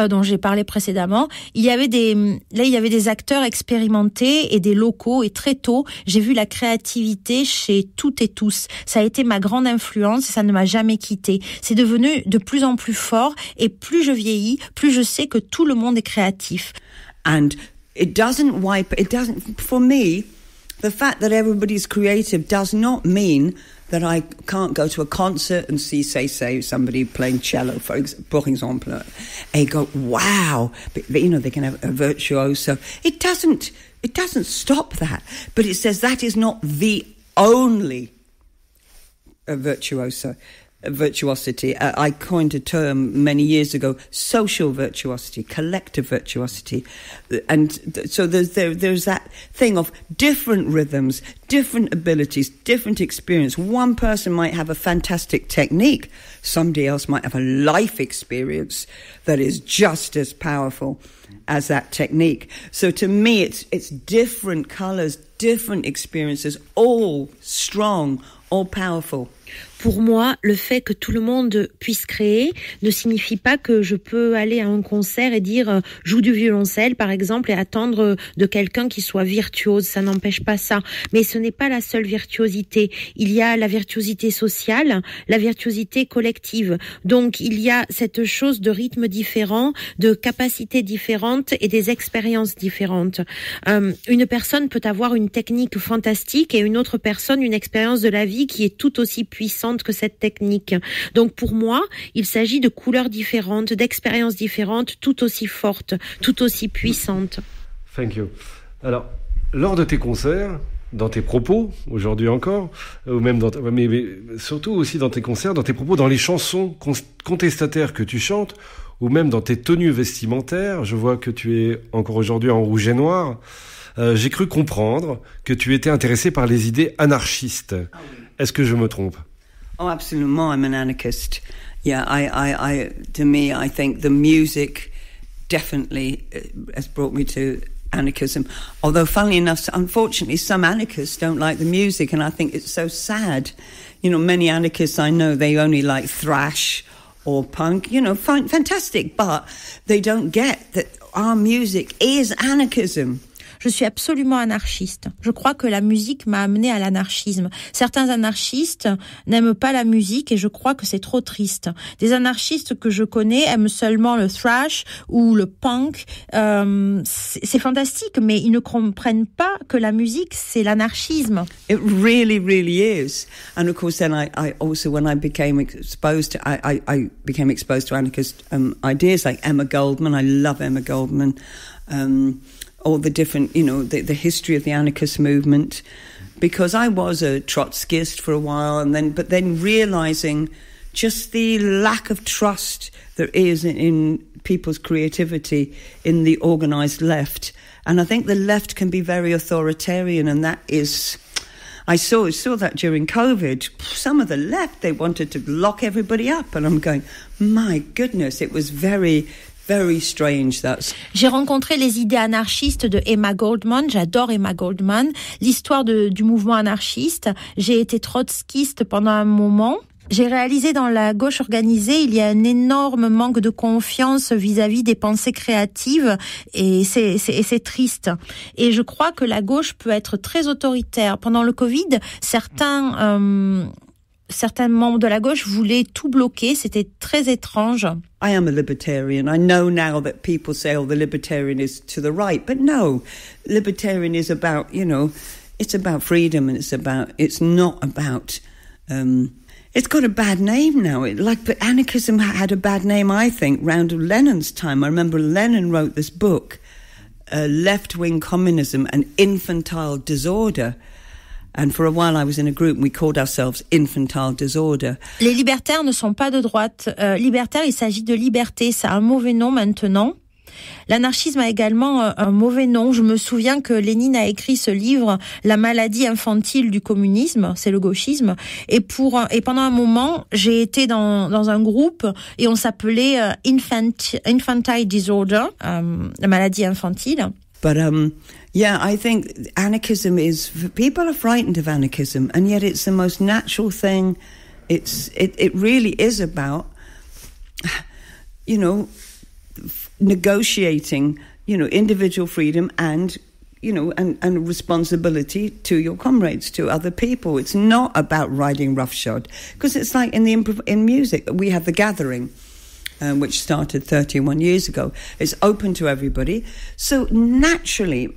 Speaker 3: dont j'ai parlé précédemment, il y avait des acteurs expérimentés et des locaux, et très tôt, j'ai vu la créativité chez toutes et tous. Ça a été ma grande influence et ça ne m'a jamais quittée. C'est devenu de plus en plus fort et plus je vieillis, plus je sais que tout le monde est créatif.
Speaker 2: And it doesn't, for me, the fact that everybody is creative does not mean that I can't go to a concert and see, say, somebody playing cello, pour exemple, and go, wow, but, they can have a virtuoso. It doesn't stop that, but it says that is not the only virtuoso. virtuosity. I coined a term many years ago, social virtuosity, collective virtuosity. And so there's that thing of different rhythms, different abilities, different experience. One person might have a fantastic technique. Somebody else might have a life experience that is just as powerful as that technique. So to me, it's different colors, different experiences, all strong, all powerful.
Speaker 3: Pour moi, le fait que tout le monde puisse créer ne signifie pas que je peux aller à un concert et dire joue du violoncelle par exemple et attendre de quelqu'un qui soit virtuose. Ça n'empêche pas ça. Mais ce n'est pas la seule virtuosité. Il y a la virtuosité sociale, la virtuosité collective. Donc il y a cette chose de rythmes différents, de capacités différentes et des expériences différentes. Une personne peut avoir une technique fantastique et une autre personne une expérience de la vie qui est tout aussi puissante que cette technique. Donc pour moi, il s'agit de couleurs différentes, d'expériences différentes, tout aussi fortes, tout aussi puissantes.
Speaker 1: Thank you. Alors, lors de tes concerts, dans tes propos, aujourd'hui encore, ou même mais surtout aussi dans tes concerts, dans tes propos, dans les chansons contestataires que tu chantes, ou même dans tes tenues vestimentaires, je vois que tu es encore aujourd'hui en rouge et noir, j'ai cru comprendre que tu étais intéressé par les idées anarchistes. Est-ce que je me trompe?
Speaker 2: Oh, absolutely. I'm an anarchist. Yeah, to me, I think the music definitely has brought me to anarchism. Although, funnily enough, unfortunately, some anarchists don't like the music, and I think it's so sad. You know, many anarchists I know, they only like thrash or punk, you know, fantastic, but they don't get that our music is anarchism.
Speaker 3: Je suis absolument anarchiste. Je crois que la musique m'a amené à l'anarchisme. Certains anarchistes n'aiment pas la musique et je crois que c'est trop triste. Des anarchistes que je connais aiment seulement le thrash ou le punk. C'est fantastique, mais ils ne comprennent pas que la musique, c'est l'anarchisme.
Speaker 2: It really, really is. And of course, then I also, when I became exposed to, I became exposed to anarchist ideas like Emma Goldman. I love Emma Goldman. All the different, you know, the history of the anarchist movement, because I was a Trotskyist for a while, but then realizing just the lack of trust there is in people's creativity in the organized left. And I think the left can be very authoritarian, and that is, I saw that during COVID. Some of the left, they wanted to lock everybody up, and I'm going, my goodness, it was very strange.
Speaker 3: J'ai rencontré les idées anarchistes de Emma Goldman. J'adore Emma Goldman. L'histoire du mouvement anarchiste. J'ai été trotskiste pendant un moment. J'ai réalisé dans la gauche organisée, il y a un énorme manque de confiance vis-à-vis des pensées créatives et c'est triste. Et je crois que la gauche peut être très autoritaire. Pendant le Covid, certains membres de la gauche voulaient tout bloquer. C'était très étrange.
Speaker 2: I am a libertarian. I know now that people say, oh, the libertarian is to the right. But no, libertarian is about, you know, it's about freedom and it's not about, it's got a bad name now. But anarchism had a bad name, I think, round Lenin's time. I remember Lenin wrote this book, Left-Wing Communism, an Infantile Disorder. And for a while, I was in a group and we called ourselves Infantile Disorder.
Speaker 3: Les libertaires ne sont pas de droite. Libertaire, il s'agit de liberté. Ça a un mauvais nom maintenant. L'anarchisme a également un mauvais nom. Je me souviens que Lénine a écrit ce livre, La maladie infantile du communisme, c'est le gauchisme. Et pendant un moment, j'ai été dans un groupe et on s'appelait Infantile Disorder, la maladie infantile.
Speaker 2: But yeah, I think anarchism is, people are frightened of anarchism, and yet it's the most natural thing. It really is about, you know, negotiating, you know, individual freedom and, you know, and responsibility to your comrades, to other people. It's not about riding roughshod, because it's like in music, we have The Gathering, which started 31 years ago. It's open to everybody. So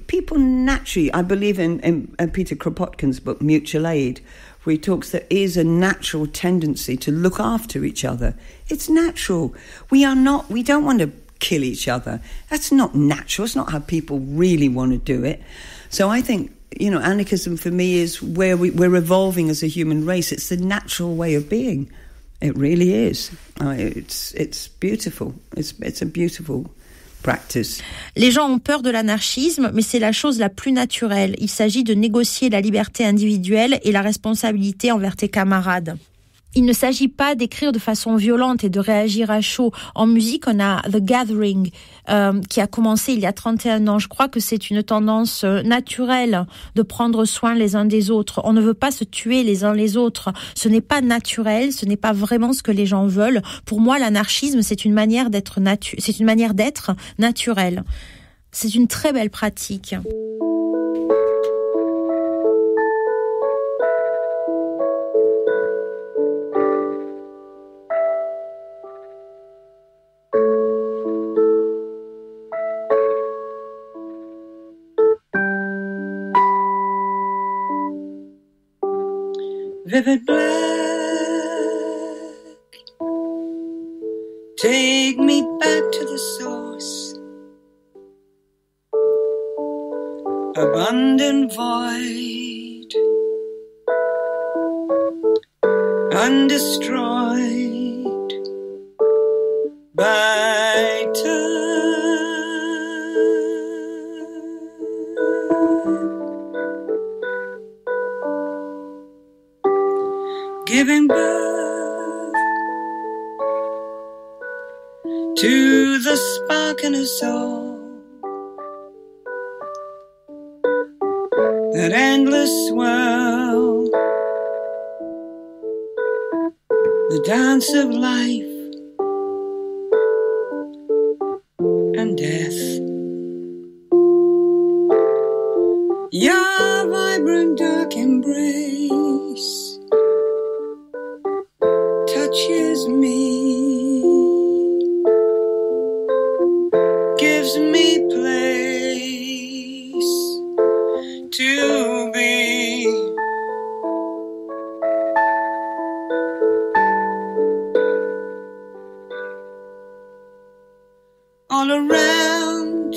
Speaker 2: people naturally, I believe in Peter Kropotkin's book, Mutual Aid, where he talks there is a natural tendency to look after each other. It's natural. We don't want to kill each other. That's not natural. It's not how people really want to do it. So I think, you know, anarchism for me is where we're evolving as a human race. It's the natural way of being. It really is. It's beautiful. It's a beautiful practice.
Speaker 3: Les gens ont peur de l'anarchisme, mais c'est la chose la plus naturelle. Il s'agit de négocier la liberté individuelle et la responsabilité envers tes camarades. Il ne s'agit pas d'écrire de façon violente et de réagir à chaud. En musique, on a The Gathering qui a commencé il y a 31 ans. Je crois que c'est une tendance naturelle de prendre soin les uns des autres. On ne veut pas se tuer les uns les autres. Ce n'est pas naturel, ce n'est pas vraiment ce que les gens veulent. Pour moi, l'anarchisme, c'est une manière d'être naturelle. C'est une très belle pratique.
Speaker 2: Vivid black, take me back to the source. Abundant void, undestroyed by time. Giving birth to the spark in us all, that endless swirl, the dance of life and death. Your vibrant dark embrace touches me, gives me place to be. All around,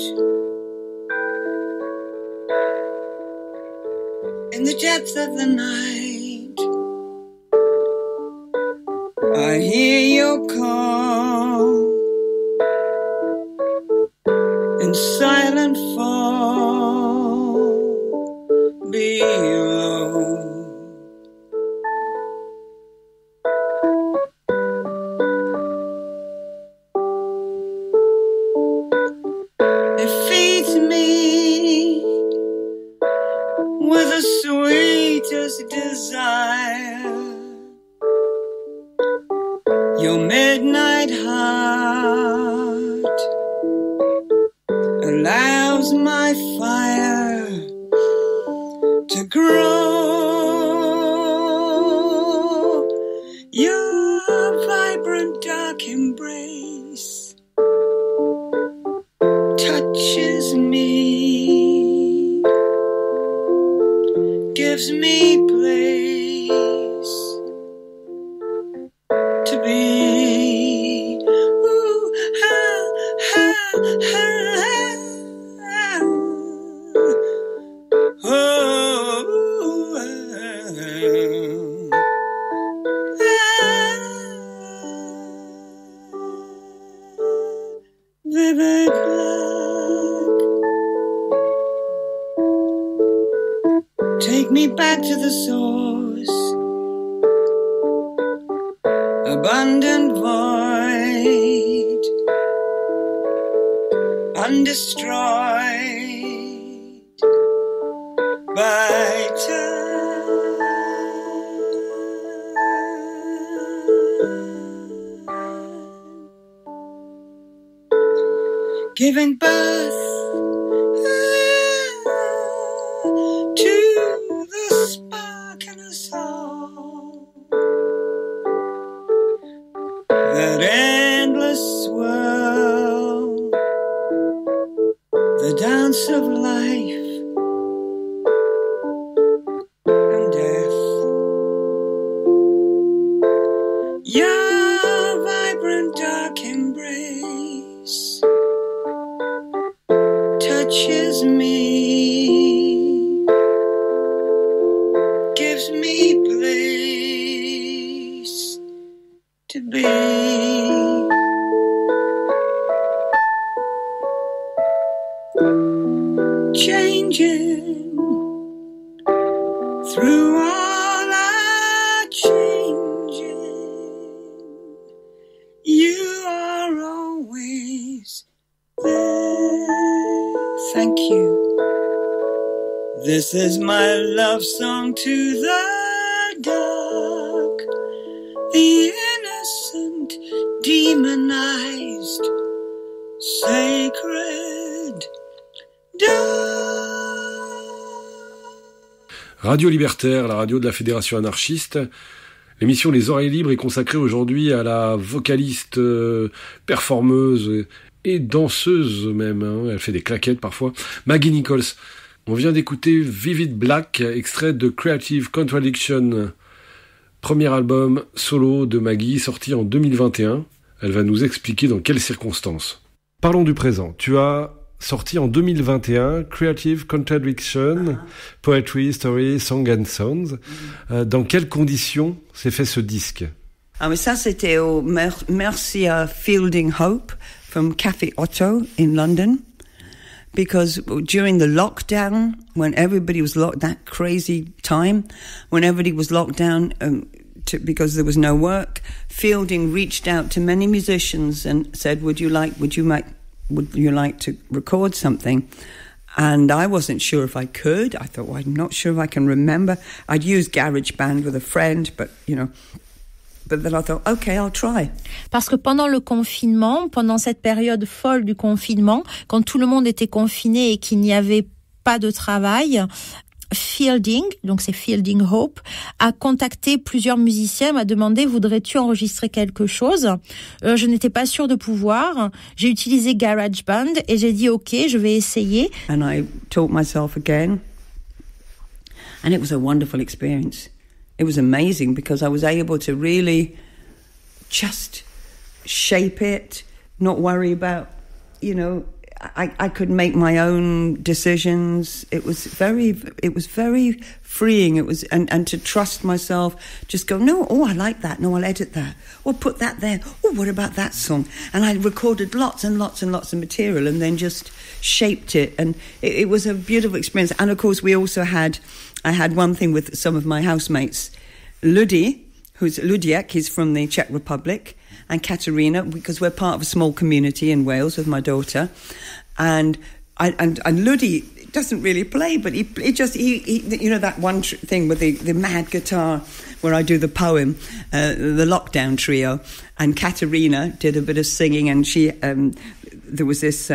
Speaker 2: in the depth of the night, I hear your call in silent fall below. It feeds me with the sweetest desire. Your midnight heart allows my fire to grow. Your vibrant dark embrace touches me, gives me place to be. Ooh, ah, ah, ah, ah. Oh, ah, vivid black, take me back to the source. Abundant void, undestroyed by time. Giving birth to the spark in us all, that endless swirl, the dance of life and death. Your vibrant dark embrace touches me, gives me place changing through all our changing. You are always there. Thank you. This is my love song to the dark, the innocent, demonized, sacred dark.
Speaker 1: Radio Libertaire, la radio de la Fédération anarchiste. L'émission Les Oreilles Libres est consacrée aujourd'hui à la vocaliste, performeuse et danseuse même, hein. Elle fait des claquettes parfois, Maggie Nichols. On vient d'écouter Vivid Black, extrait de Creative Contradiction, premier album solo de Maggie, sorti en 2021. Elle va nous expliquer dans quelles circonstances. Parlons du présent. Tu as sorti en 2021 Creative Contradiction, Poetry, Story, Song and Sounds. Dans quelles conditions s'est fait ce disque?
Speaker 2: Ah, mais ça, c'était au merci à Fielding Hope from Café Otto in London. Because during the lockdown, when everybody was locked, that crazy time, when everybody was locked down because there was no work, Fielding reached out to many musicians and said, would you like to record something? And I wasn't sure if I could. I thought, well, I'm not sure if I can remember. I'd used GarageBand with a friend, but, But then I thought, okay, I'll try.
Speaker 3: Parce que pendant le confinement, pendant cette période folle du confinement, quand tout le monde était confiné et qu'il n'y avait pas de travail, Fielding, donc c'est Fielding Hope, a contacté plusieurs musiciens, m'a demandé, voudrais-tu enregistrer quelque chose? Je n'étais pas sûre de pouvoir. J'ai utilisé GarageBand et j'ai dit, ok, je vais essayer.
Speaker 2: And I taught myself again. And it was a wonderful experience. It was amazing because I was able to really just shape it, not worry about, I could make my own decisions. It was very freeing. It was, and to trust myself, just go, no, I like that. No, I'll edit that. Or put that there. Oh, what about that song? And I recorded lots and lots and lots of material and then just shaped it. And it was a beautiful experience. And of course, I had one thing with some of my housemates, Ludiak, he's from the Czech Republic, and Katerina, because we're part of a small community in Wales with my daughter, and Ludi doesn't really play, but he that one thing with the mad guitar where I do the poem, the Lockdown Trio, and Katerina did a bit of singing, and she there was this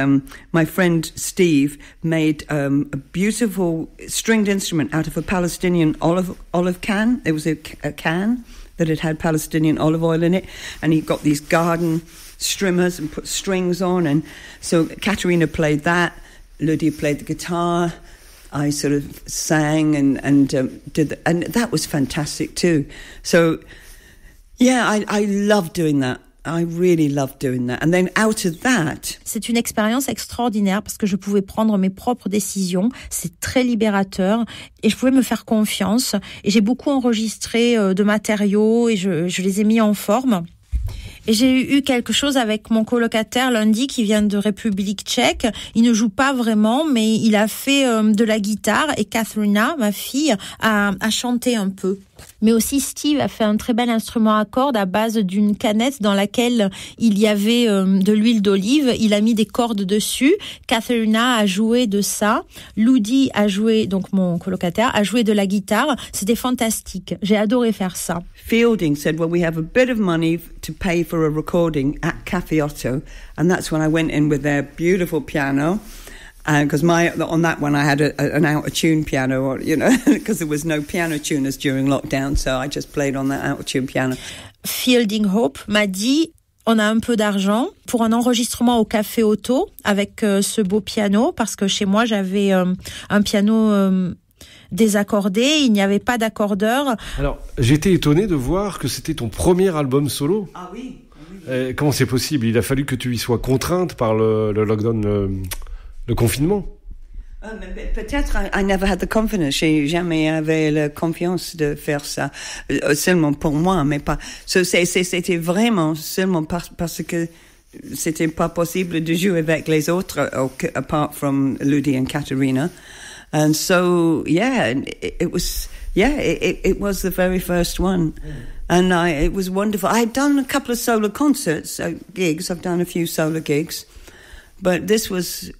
Speaker 2: my friend Steve made a beautiful stringed instrument out of a Palestinian olive can. There was a can that had Palestinian olive oil in it, and he got these garden strimmers and put strings on, and so Katerina played that, Ludi played the guitar, I sort of sang and did and that was fantastic too. So yeah, I love doing that. I really loved doing that. And then out of that...
Speaker 3: C'est une expérience extraordinaire parce que je pouvais prendre mes propres décisions. C'est très libérateur et je pouvais me faire confiance. Et j'ai beaucoup enregistré de matériaux et je les ai mis en forme. Et j'ai eu quelque chose avec mon colocataire Lundi qui vient de République tchèque. Il ne joue pas vraiment, mais il a fait de la guitare et Katharina, ma fille, a chanté un peu. Mais aussi Steve a fait un très bel instrument à cordes à base d'une canette dans laquelle il y avait de l'huile d'olive. Il a mis des cordes dessus. Katharina a joué de ça. Ludi a joué, donc mon colocataire, a joué de la guitare. C'était fantastique. J'ai adoré faire ça.
Speaker 2: Fielding said, well, we have a bit of money to pay for a recording at Café Otto. And that's when I went in with their beautiful piano. Because on that one I had an out-of-tune piano, because there was no piano tuners during lockdown, so I just played on that out-of-tune piano.
Speaker 3: Fielding Hope m'a dit, on a un peu d'argent pour un enregistrement au Café Otto avec ce beau piano, parce que chez moi j'avais un piano désaccordé, il n'y avait pas d'accordeur.
Speaker 1: Alors, j'étais étonné de voir que c'était ton premier album solo.
Speaker 2: Ah oui.
Speaker 1: Comment c'est possible? Il a fallu que tu y sois contrainte par le lockdown, le confinement.
Speaker 2: Peut-être, I never had the confidence. J'ai jamais avait la confiance de faire ça. Seulement pour moi, mais pas. C'était vraiment seulement parce que c'était pas possible de jouer avec les autres, apart from Ludi and Katerina. And so, it was the very first one. And it was wonderful. I had done a couple of solo concerts, gigs. I've done a few solo gigs. But this was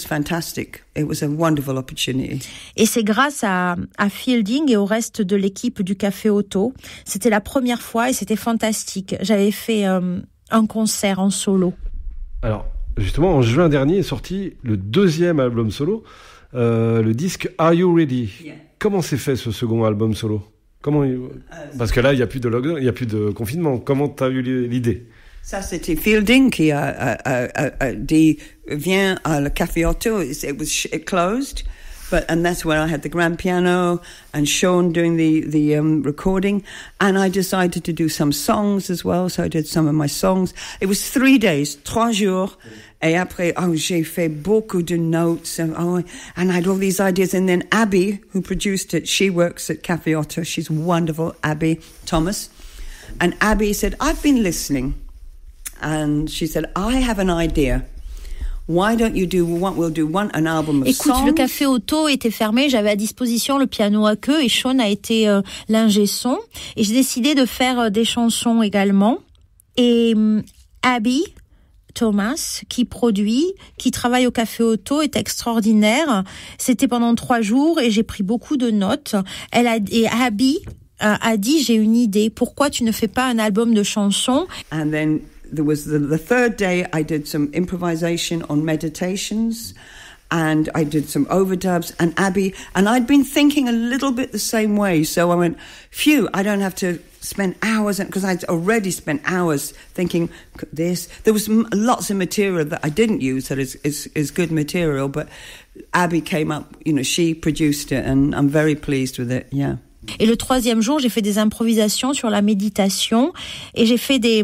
Speaker 2: fantastic. It was a wonderful opportunity.
Speaker 3: Et c'est grâce à Fielding et au reste de l'équipe du Café Auto. C'était la première fois et c'était fantastique. J'avais fait un concert en solo.
Speaker 1: Alors, justement, en juin dernier est sorti le deuxième album solo, le disque Are You Ready? Yeah. Comment s'est fait ce second album solo? Parce que là, il n'y a plus de lockdown, il n'y a plus de confinement. Comment tu as eu l'idée?
Speaker 2: Ça, c'était Fielding qui a dit, viens à le Café Auto. It closed, and that's where I had the grand piano and Sean doing the recording. And I decided to do some songs as well, so I did some of my songs. It was 3 days, 3 jours. Et après, j'ai fait beaucoup de notes, and I had all these ideas. And then Abby, who produced it, she works at Café Auto. She's wonderful, Abby Thomas. And Abby said, I've been listening. And she said, I have an idea. Why don't you do an album of songs?
Speaker 3: Écoute, le Café Auto était fermé, j'avais à disposition le piano à queue et Sean a été l'ingé son. Et j'ai décidé de faire des chansons également. Et Abby Thomas, qui produit, qui travaille au Café Auto, est extraordinaire. C'était pendant 3 jours et j'ai pris beaucoup de notes. Et Abby a dit, j'ai une idée, pourquoi tu ne fais pas un album de chansons?
Speaker 2: And then there was the third day I did some improvisation on meditations and I did some overdubs and Abby, and I'd been thinking a little bit the same way. So I went, phew, I don't have to spend hours, because I'd already spent hours thinking this. There was lots of material that I didn't use that is good material, but Abby came up, she produced it and I'm very pleased with it, yeah.
Speaker 3: Et le 3e jour, j'ai fait des improvisations sur la méditation et j'ai fait des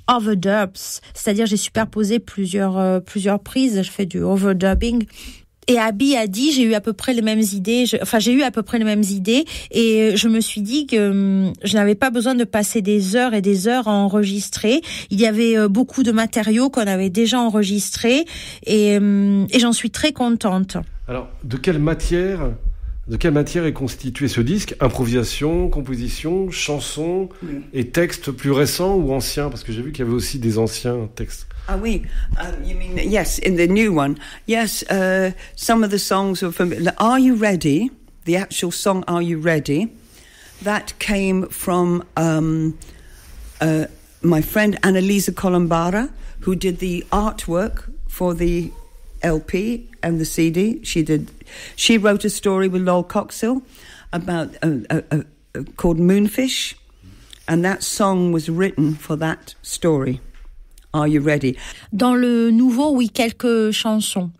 Speaker 3: overdubs, c'est-à-dire j'ai superposé plusieurs prises, je fais du overdubbing. Et Abby a dit, j'ai eu à peu près les mêmes idées et je me suis dit que je n'avais pas besoin de passer des heures et des heures à enregistrer. Il y avait beaucoup de matériaux qu'on avait déjà enregistrés et j'en suis très contente.
Speaker 1: Alors, de quelle matière est constitué ce disque? Improvisation, composition, chansons et textes plus récents ou anciens? Parce que j'ai vu qu'il y avait aussi des anciens textes.
Speaker 2: Ah oui, you mean, yes, in the new one. Yes, some of the songs are from Are You Ready? The actual song Are You Ready? That came from my friend Annalisa Colombara, who did the artwork for the LP and the CD. She wrote a story with Lol Coxhill about called Moonfish, and that song was written for that story. Are You Ready?
Speaker 3: Dans le nouveau, oui, quelques chansons.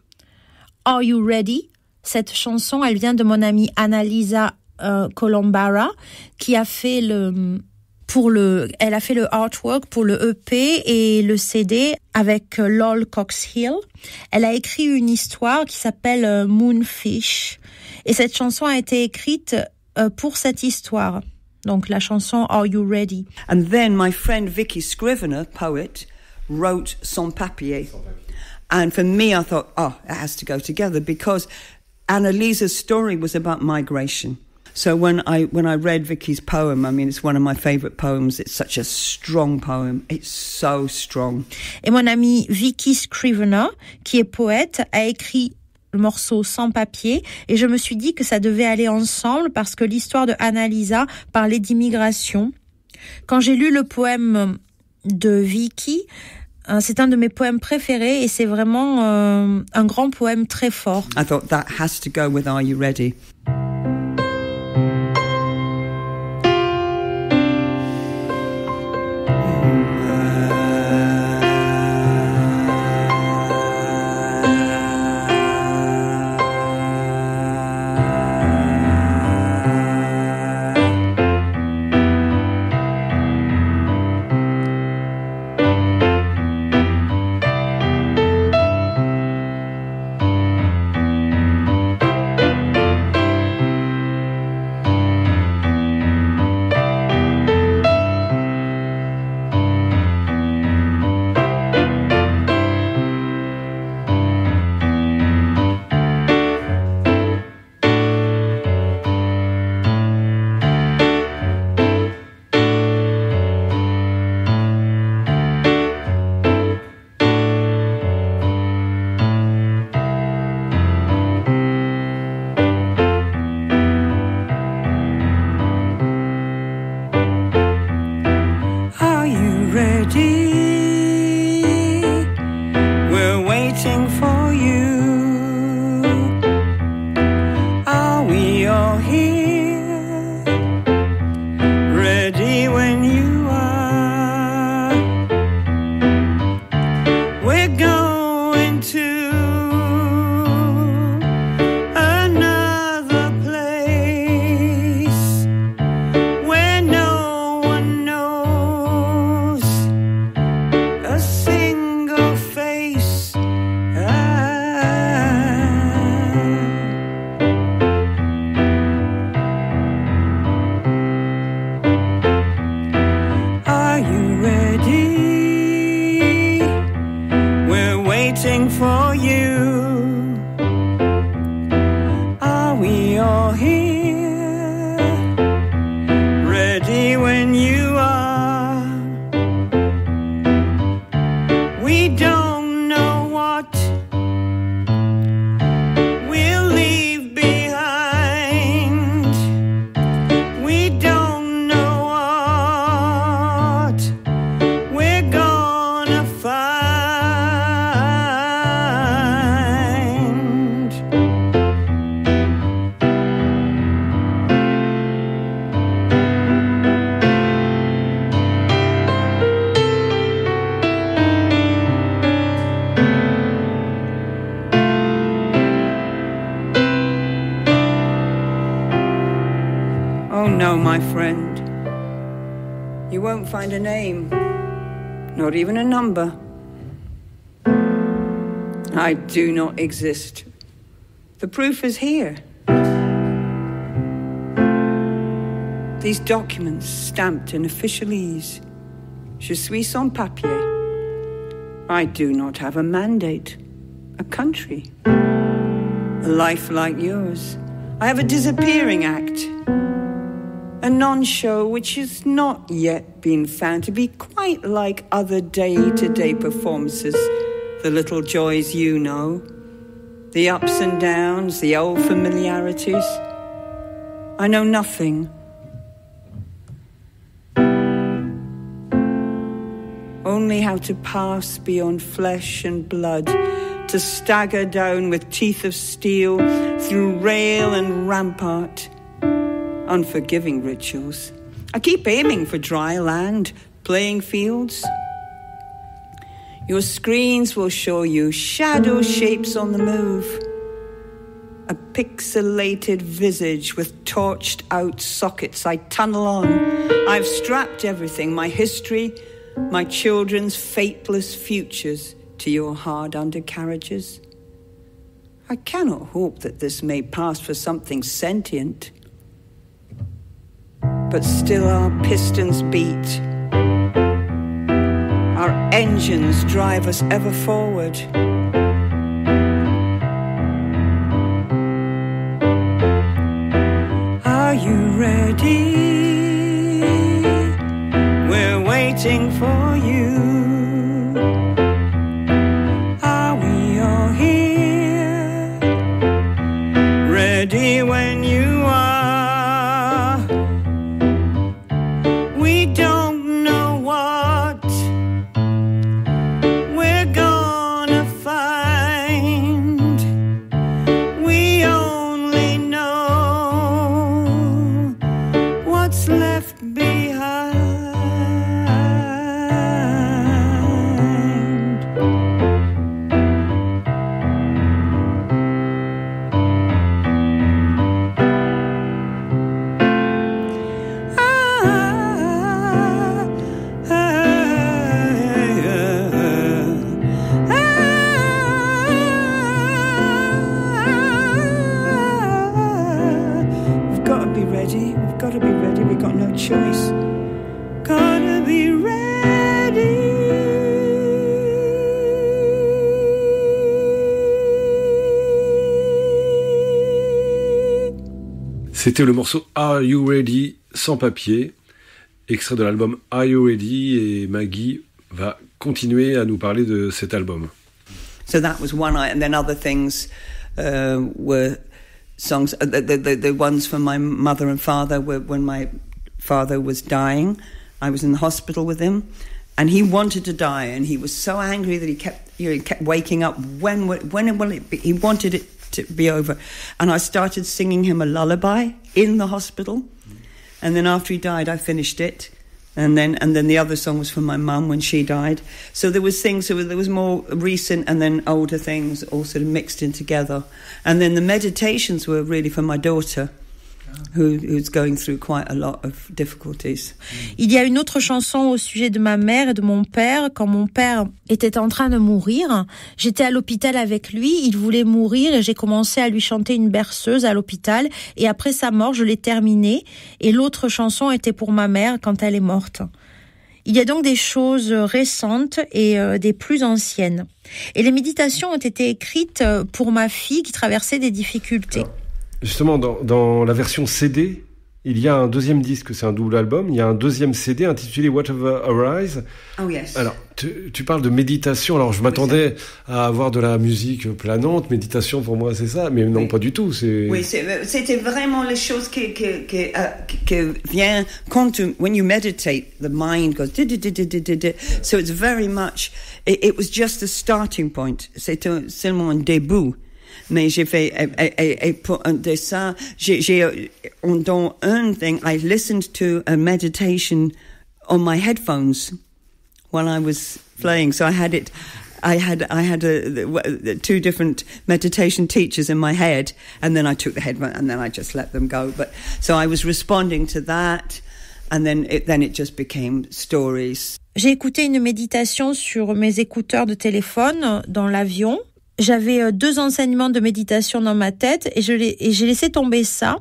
Speaker 3: Are You Ready? Cette chanson, elle vient de mon amie Annalisa Colombara, qui a fait elle a fait le artwork pour le EP et le CD avec Lol Coxhill. Elle a écrit une histoire qui s'appelle Moonfish. Et cette chanson a été écrite pour cette histoire. Donc la chanson Are You Ready?
Speaker 2: And then my friend Vicky Scrivener, poet, wrote Sans Papier. And for me, I thought, it has to go together because Annalisa's story was about migration. So when I read Vicky's poem, I mean, it's one of my favorite poems. It's such a strong poem. It's so strong.
Speaker 3: Et mon amie Vicky Scrivener, qui est poète, a écrit le morceau Sans Papier. Et je me suis dit que ça devait aller ensemble parce que l'histoire de Annalisa parlait d'immigration. Quand j'ai lu le poème de Vicky, c'est un de mes poèmes préférés et c'est vraiment un grand poème très fort.
Speaker 2: I thought that has to go with Are You Ready? Oh no, my friend. You won't find a name, not even a number. I do not exist. The proof is here. These documents stamped in officialese. Je suis sans papier. I do not have a mandate, a country, a life like yours. I have a disappearing act, a non-show which has not yet been found to be quite like other day-to-day performances, the little joys you know, the ups and downs, the old familiarities. I know nothing. Only how to pass beyond flesh and blood, to stagger down with teeth of steel through rail and rampart. Unforgiving rituals. I keep aiming for dry land, playing fields. Your screens will show you shadow shapes on the move. A pixelated visage with torched out sockets I tunnel on. I've strapped everything, my history, my children's fateless futures, to your hard undercarriages. I cannot hope that this may pass for something sentient. But still our pistons beat. Our engines drive us ever forward. Are you ready? We're waiting for you. Are we all here? Ready when you are. We don't know what we're gonna find. We only know what's left behind. We've got to be ready. We've got to be ready. We've got no choice. Gotta be ready.
Speaker 1: C'était le morceau Are You Ready sans papier, extrait de l'album Are You Ready, et Maggie va continuer à nous parler de cet album.
Speaker 2: So that was one, and then other things were songs. The ones from my mother and father were when my father was dying. I was in the hospital with him, and he wanted to die, and he was so angry that he kept waking up. When will it be? He wanted it to be over, and I started singing him a lullaby in the hospital, and then after he died, I finished it. And then the other song was from my mum when she died. So there was things, so there was more recent and then older things all sort of mixed in together. And then the meditations were really for my daughter, who's going through quite a lot of difficulties.
Speaker 3: Il y a une autre chanson au sujet de ma mère et de mon père. Quand mon père était en train de mourir, j'étais à l'hôpital avec lui, il voulait mourir et j'ai commencé à lui chanter une berceuse à l'hôpital. Et après sa mort, je l'ai terminée. Et l'autre chanson était pour ma mère quand elle est morte. Il y a donc des choses récentes et des plus anciennes. Et les méditations ont été écrites pour ma fille qui traversait des difficultés.
Speaker 1: Alors, justement, dans la version CD, il y a un deuxième disque, c'est un double album, il y a un deuxième CD intitulé Whatever Arise.
Speaker 2: Oh yes.
Speaker 1: Alors, tu parles de méditation, alors je m'attendais à avoir de la musique planante, méditation pour moi c'est ça, mais non,
Speaker 2: oui.
Speaker 1: Pas du tout.
Speaker 2: Oui, c'était vraiment les choses qui viennent quand when you meditate, the mind goes so it's very much, it was just a starting point, c'était seulement un début. Mais j'ai fait, pour un dessin, dans un thing, I listened to a meditation on my headphones while I was playing. So I had it I had two different meditation teachers in my head, and then I took the headphone and then I just let them go. But so I was responding to that, and then it just became stories.
Speaker 3: J'ai écouté une méditation sur mes écouteurs de téléphone dans l'avion. J'avais 2 enseignements de méditation dans ma tête et j'ai laissé tomber ça.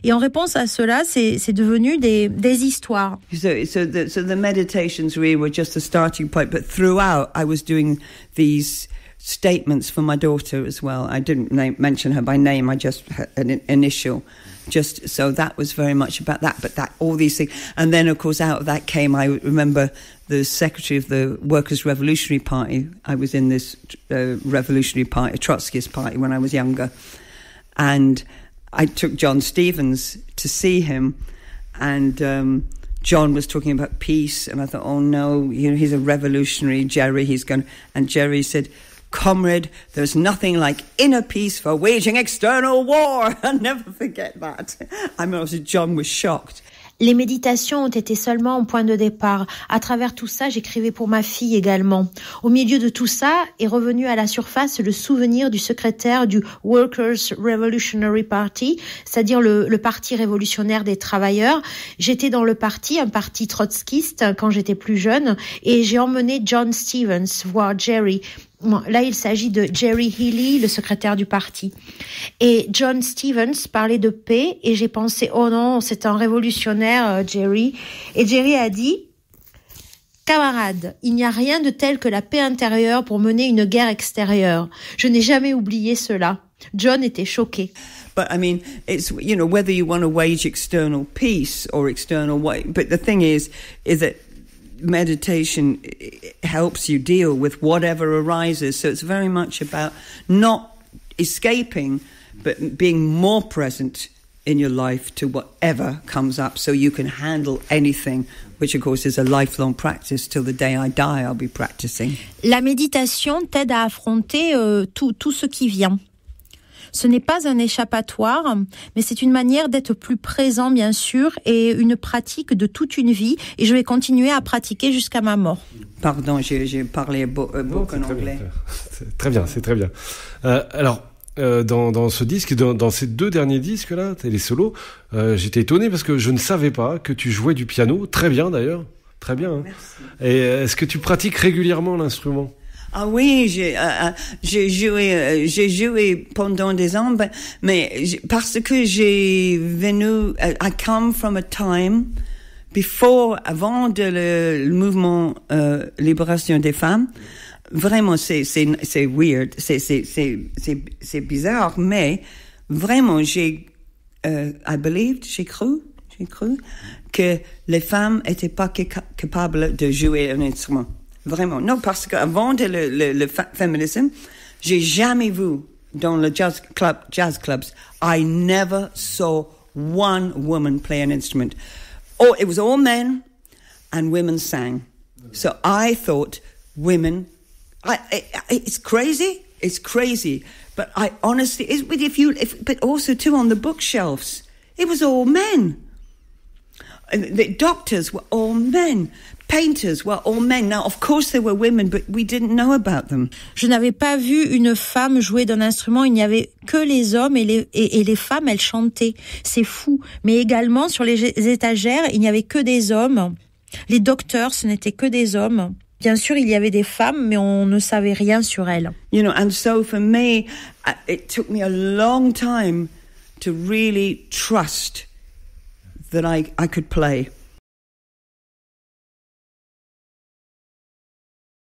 Speaker 3: Et en réponse à cela, c'est devenu des histoires.
Speaker 2: So the meditations really were just a starting point, but throughout I was doing these statements for my daughter as well. I didn't mention her by name, I just had an initial. Just so that was very much about that, but that all these things, and then of course out of that came. I remember the secretary of the Workers' Revolutionary Party. I was in this Revolutionary Party, Trotskyist party, when I was younger, and I took John Stevens to see him, and John was talking about peace, and I thought, oh no, he's a revolutionary, Jerry. And Jerry said, "Comrade, there's nothing like inner peace for waging external war." I'll never forget that. I mean, John was shocked.
Speaker 3: Les méditations ont été seulement un point de départ. À travers tout ça, j'écrivais pour ma fille également. Au milieu de tout ça est revenu à la surface le souvenir du secrétaire du Workers' Revolutionary Party, c'est-à-dire le parti révolutionnaire des travailleurs. J'étais dans le parti, un parti trotskiste quand j'étais plus jeune, et j'ai emmené John Stevens voir Jerry. Là, il s'agit de Jerry Healy, le secrétaire du parti. Et John Stevens parlait de paix et j'ai pensé, oh non, c'est un révolutionnaire, Jerry. Et Jerry a dit, camarade, il n'y a rien de tel que la paix intérieure pour mener une guerre extérieure. Je n'ai jamais oublié cela. John était choqué.
Speaker 2: But I mean, it's, whether you want to wage external peace or external but the thing is that meditation helps you deal with whatever arises. So it's very much about not escaping, but being more present in your life to whatever comes up, so you can handle anything, which of course is a lifelong practice. Till the day I die, I'll be practicing.
Speaker 3: La méditation t'aide à affronter tout ce qui vient. Ce n'est pas un échappatoire, mais c'est une manière d'être plus présent, bien sûr, et une pratique de toute une vie. Et je vais continuer à pratiquer jusqu'à ma mort.
Speaker 2: Pardon, j'ai parlé beaucoup en anglais.
Speaker 1: C'est très bien, c'est très bien. Alors, dans ce disque, dans ces 2 derniers disques-là, les solos, j'étais étonné parce que je ne savais pas que tu jouais du piano. Très bien, d'ailleurs. Très bien. Hein.
Speaker 2: Merci.
Speaker 1: Et est-ce que tu pratiques régulièrement l'instrument ?
Speaker 2: Ah oui, j'ai joué pendant des ans, mais parce que j'ai venu, I come from a time avant le mouvement libération des femmes. Vraiment, c'est weird, c'est bizarre, mais vraiment j'ai cru que les femmes étaient pas capables de jouer un instrument. Vraiment. Non, parce qu'avant le féminisme, j'ai jamais vu dans le jazz clubs, I never saw one woman play an instrument. Oh, it was all men and women sang. So I thought women, it's crazy. But I honestly, but also too on the bookshelves, it was all men. The doctors were all men. Painters were all men. Now, of course, there were women, but we didn't know about them.
Speaker 3: Je n'avais pas vu une femme jouer d'un instrument. Il n'y avait que les hommes et les femmes, elles chantaient. C'est fou. Mais également, sur les étagères, il n'y avait que des hommes. Les docteurs, ce n'étaient que des hommes. Bien sûr, il y avait des femmes, mais on ne savait rien sur elles.
Speaker 2: And so for me, it took me a long time to really trust that I could play.